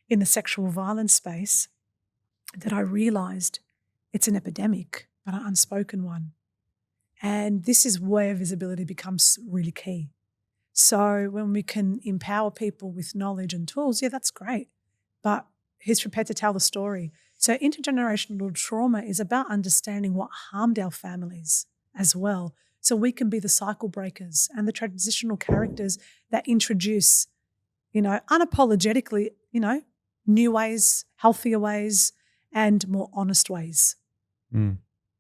in the sexual violence space that I realised it's an epidemic, but an unspoken one. And this is where visibility becomes really key. So when we can empower people with knowledge and tools, that's great. But who's prepared to tell the story? So intergenerational trauma is about understanding what harmed our families as well. So we can be the cycle breakers and the transitional characters that introduce, unapologetically, new ways, healthier ways, and more honest ways.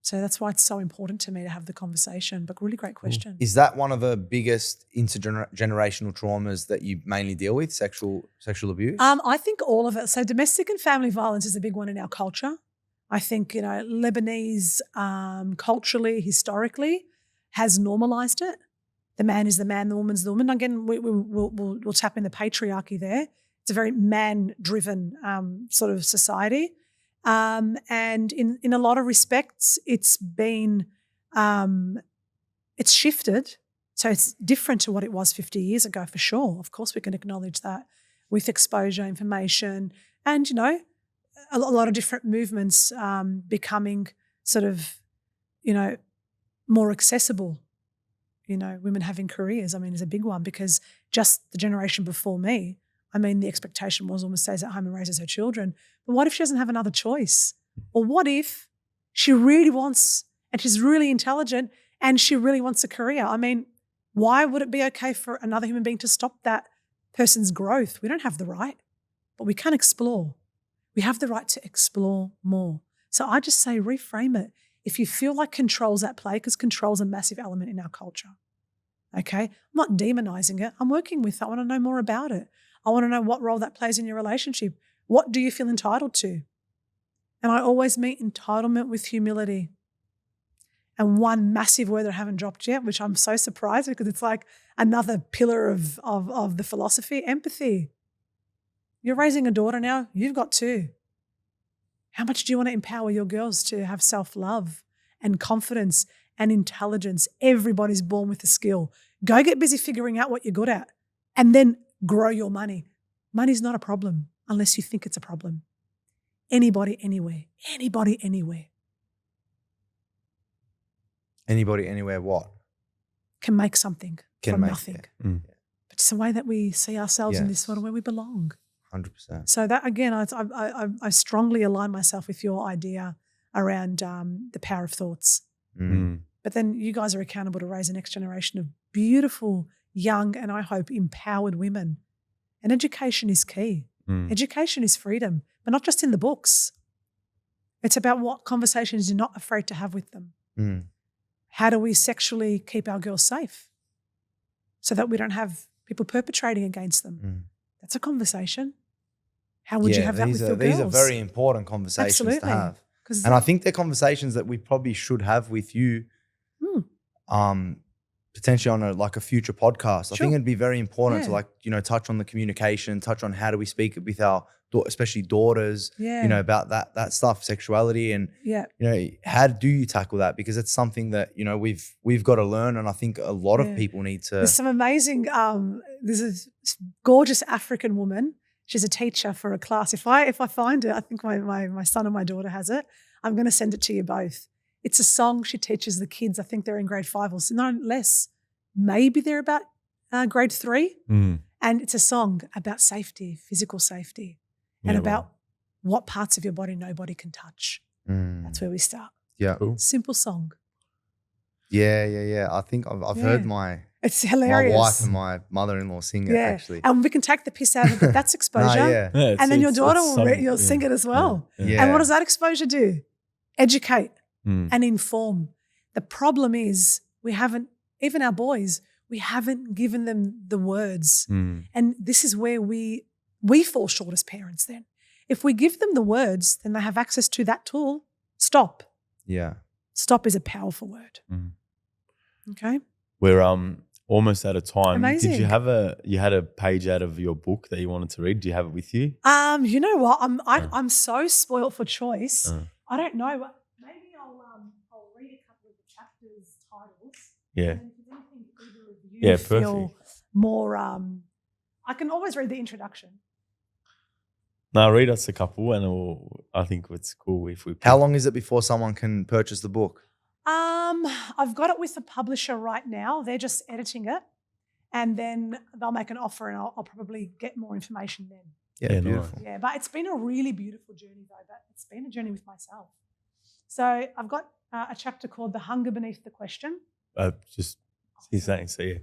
So that's why it's so important to me to have the conversation. But really great question. Is that one of the biggest intergenerational traumas that you mainly deal with, sexual abuse? I think all of it. So domestic and family violence is a big one in our culture. I think, Lebanese culturally, historically, has normalised it. The man is the man, the woman's the woman. Again, we'll tap in the patriarchy there. It's a very man-driven sort of society. And in a lot of respects, it's been, it's shifted So it's different to what it was 50 years ago for sure. Of course, we can acknowledge that with exposure, information, and, a lot of different movements becoming sort of, more accessible. Women having careers, is a big one, because just the generation before me, the expectation was woman stays at home and raises her children. But what if she doesn't have another choice? Or what if she really wants, and she's really intelligent, and she really wants a career? Why would it be okay for another human being to stop that person's growth? We don't have the right, but we can explore. We have the right to explore more. So I just say reframe it. If you feel like control's at play, because control's a massive element in our culture, okay? I'm not demonizing it. I'm working with it. I want to know more about it. I want to know what role that plays in your relationship. What do you feel entitled to? And I always meet entitlement with humility. And one massive word that I haven't dropped yet, which I'm so surprised because it's like another pillar of the philosophy, empathy. You're raising a daughter now. You've got two. How much do you want to empower your girls to have self-love and confidence and intelligence? Everybody's born with a skill. Go get busy figuring out what you're good at and then grow your money. Money's not a problem unless you think it's a problem. Anybody, anywhere. Anybody, anywhere. Anybody, anywhere, what? Can make something from nothing. Yeah. But it's the way that we see ourselves in this world where we belong. 100%. So that, again, I strongly align myself with your idea around the power of thoughts. But then you guys are accountable to raise a next generation of beautiful, young, and I hope empowered women. And education is key. Education is freedom, but not just in the books. It's about what conversations you're not afraid to have with them. How do we sexually keep our girls safe so that we don't have people perpetrating against them? That's a conversation. How would you have that with your girls? These are very important conversations to have. And I think they're conversations that we probably should have with you potentially on a future podcast. I think it'd be very important to touch on the communication, touch on how do we speak with our especially daughters, about that stuff, sexuality, and how do you tackle that? Because it's something that we've got to learn, and I think a lot of people need to. There's some amazing. There's a gorgeous African woman. She's a teacher for a class. If I find it, I think my son and my daughter has it. I'm going to send it to you both. It's a song she teaches the kids. I think they're in grade 5 or no less. Maybe they're about grade 3. And it's a song about safety, physical safety, and about what parts of your body nobody can touch. That's where we start. Yeah. Cool. Simple song. Yeah. I think I've heard it's hilarious. My wife and my mother-in-law sing it actually. And we can take the piss out of it, but that's exposure. And then your daughter will sing it as well. And what does that exposure do? Educate and inform. The problem is we haven't, even our boys, we haven't given them the words. And this is where we fall short as parents then. If we give them the words, then they have access to that tool. Stop. Yeah. Stop is a powerful word. Okay. We're almost out of time. Amazing. Did you had a page out of your book that you wanted to read? Do you have it with you? You know what? I'm so spoilt for choice. I don't know. Maybe I'll read a couple of the chapters' titles. Yeah. And if there's anything either of you feel perfect. more, I can always read the introduction. No, read us a couple, and I think it's cool if we. How long is it before someone can purchase the book? I've got it with the publisher right now. They're just editing it, and then they'll make an offer, and I'll probably get more information then. Yeah, beautiful. Yeah, but it's been a really beautiful journey though. But it's been a journey with myself. So I've got a chapter called "The Hunger Beneath the Question." Just he's saying, see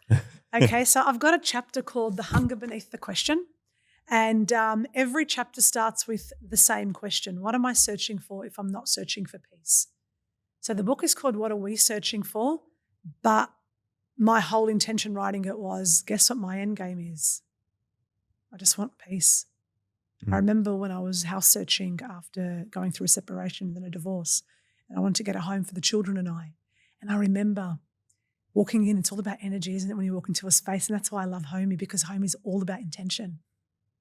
you. Okay, so I've got a chapter called "The Hunger Beneath the Question." And every chapter starts with the same question. What am I searching for if I'm not searching for peace? So the book is called What Are We Searching For? But my whole intention writing it was, guess what my end game is? I just want peace. I remember when I was house searching after going through a separation and then a divorce, and I wanted to get a home for the children and I. And I remember walking in, it's all about energy, isn't it, when you walk into a space? And that's why I love Homey, because home is all about intention.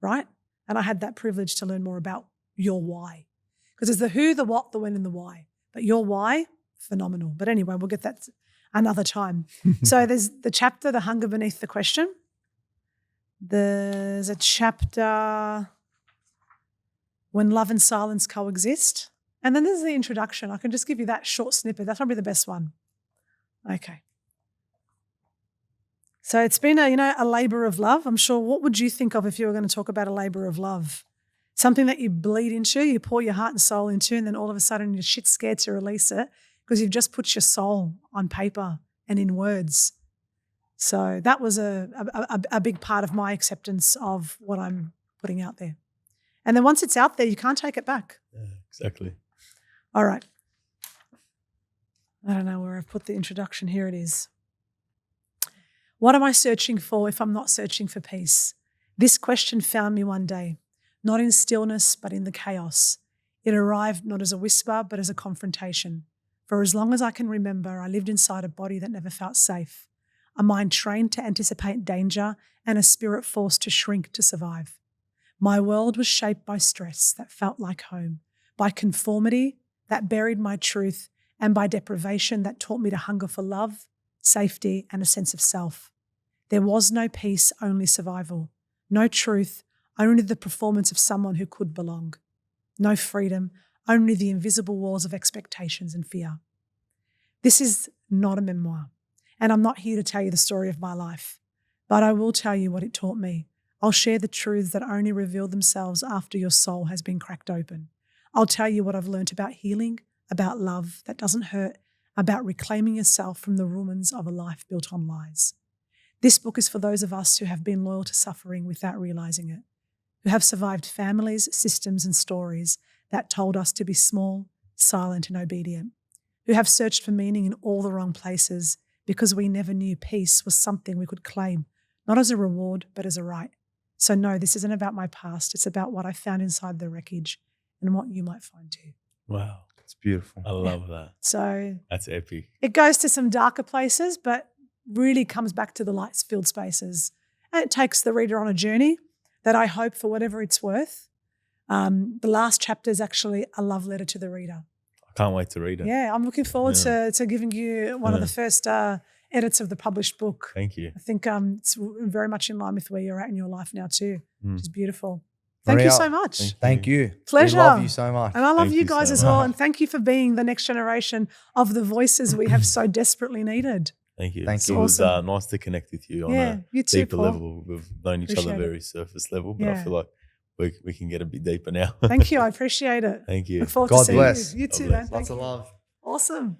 Right? And I had that privilege to learn more about your why. Because there's the who, the what, the when, and the why. But your why, phenomenal. But anyway, we'll get that another time. So there's the chapter, The Hunger Beneath the Question. There's a chapter, When Love and Silence Coexist. And then there's the introduction. I can just give you that short snippet. That's probably the best one. Okay. So it's been a labor of love. I'm sure, what would you think of if you were going to talk about a labor of love? Something that you bleed into, you pour your heart and soul into, and then all of a sudden you're shit scared to release it because you've just put your soul on paper and in words. So that was a big part of my acceptance of what I'm putting out there. And then once it's out there, you can't take it back. Yeah, exactly. All right. I don't know where I've put the introduction. Here it is. What am I searching for if I'm not searching for peace? This question found me one day, not in stillness, but in the chaos. It arrived not as a whisper, but as a confrontation. For as long as I can remember, I lived inside a body that never felt safe, a mind trained to anticipate danger, and a spirit forced to shrink to survive. My world was shaped by stress that felt like home, by conformity that buried my truth, and by deprivation that taught me to hunger for love, safety, and a sense of self. There was no peace, only survival. No truth, only the performance of someone who could belong. No freedom, only the invisible walls of expectations and fear. This is not a memoir, and I'm not here to tell you the story of my life, but I will tell you what it taught me. I'll share the truths that only reveal themselves after your soul has been cracked open. I'll tell you what I've learned about healing, about love that doesn't hurt, about reclaiming yourself from the ruins of a life built on lies. This book is for those of us who have been loyal to suffering without realizing it, who have survived families, systems, and stories that told us to be small, silent, and obedient, who have searched for meaning in all the wrong places because we never knew peace was something we could claim, not as a reward, but as a right. So no, this isn't about my past. It's about what I found inside the wreckage and what you might find too. Wow. It's beautiful. I love that. So That's epic. it goes to some darker places, but really comes back to the light-filled spaces. And it takes the reader on a journey that I hope, for whatever it's worth. The last chapter is actually a love letter to the reader. I can't wait to read it. Yeah, I'm looking forward to giving you one of the first edits of the published book. Thank you. I think it's very much in line with where you're at in your life now too, which is beautiful. Thank you Maria, so much. Thank you. Pleasure. We love you so much. And I love Thank you you guys so as well. much. And thank you for being the next generation of the voices we have so desperately needed. Thank you. Thank It you. was Awesome. nice to connect with you on Yeah, a you too, deeper Paul. level. We've known each Appreciate other it. very surface level, but Yeah. I feel like we can get a bit deeper now. Thank you. I appreciate it. Thank you. Look forward God to seeing bless. you. You God too, bless. man. Thank Lots of you. love. Awesome.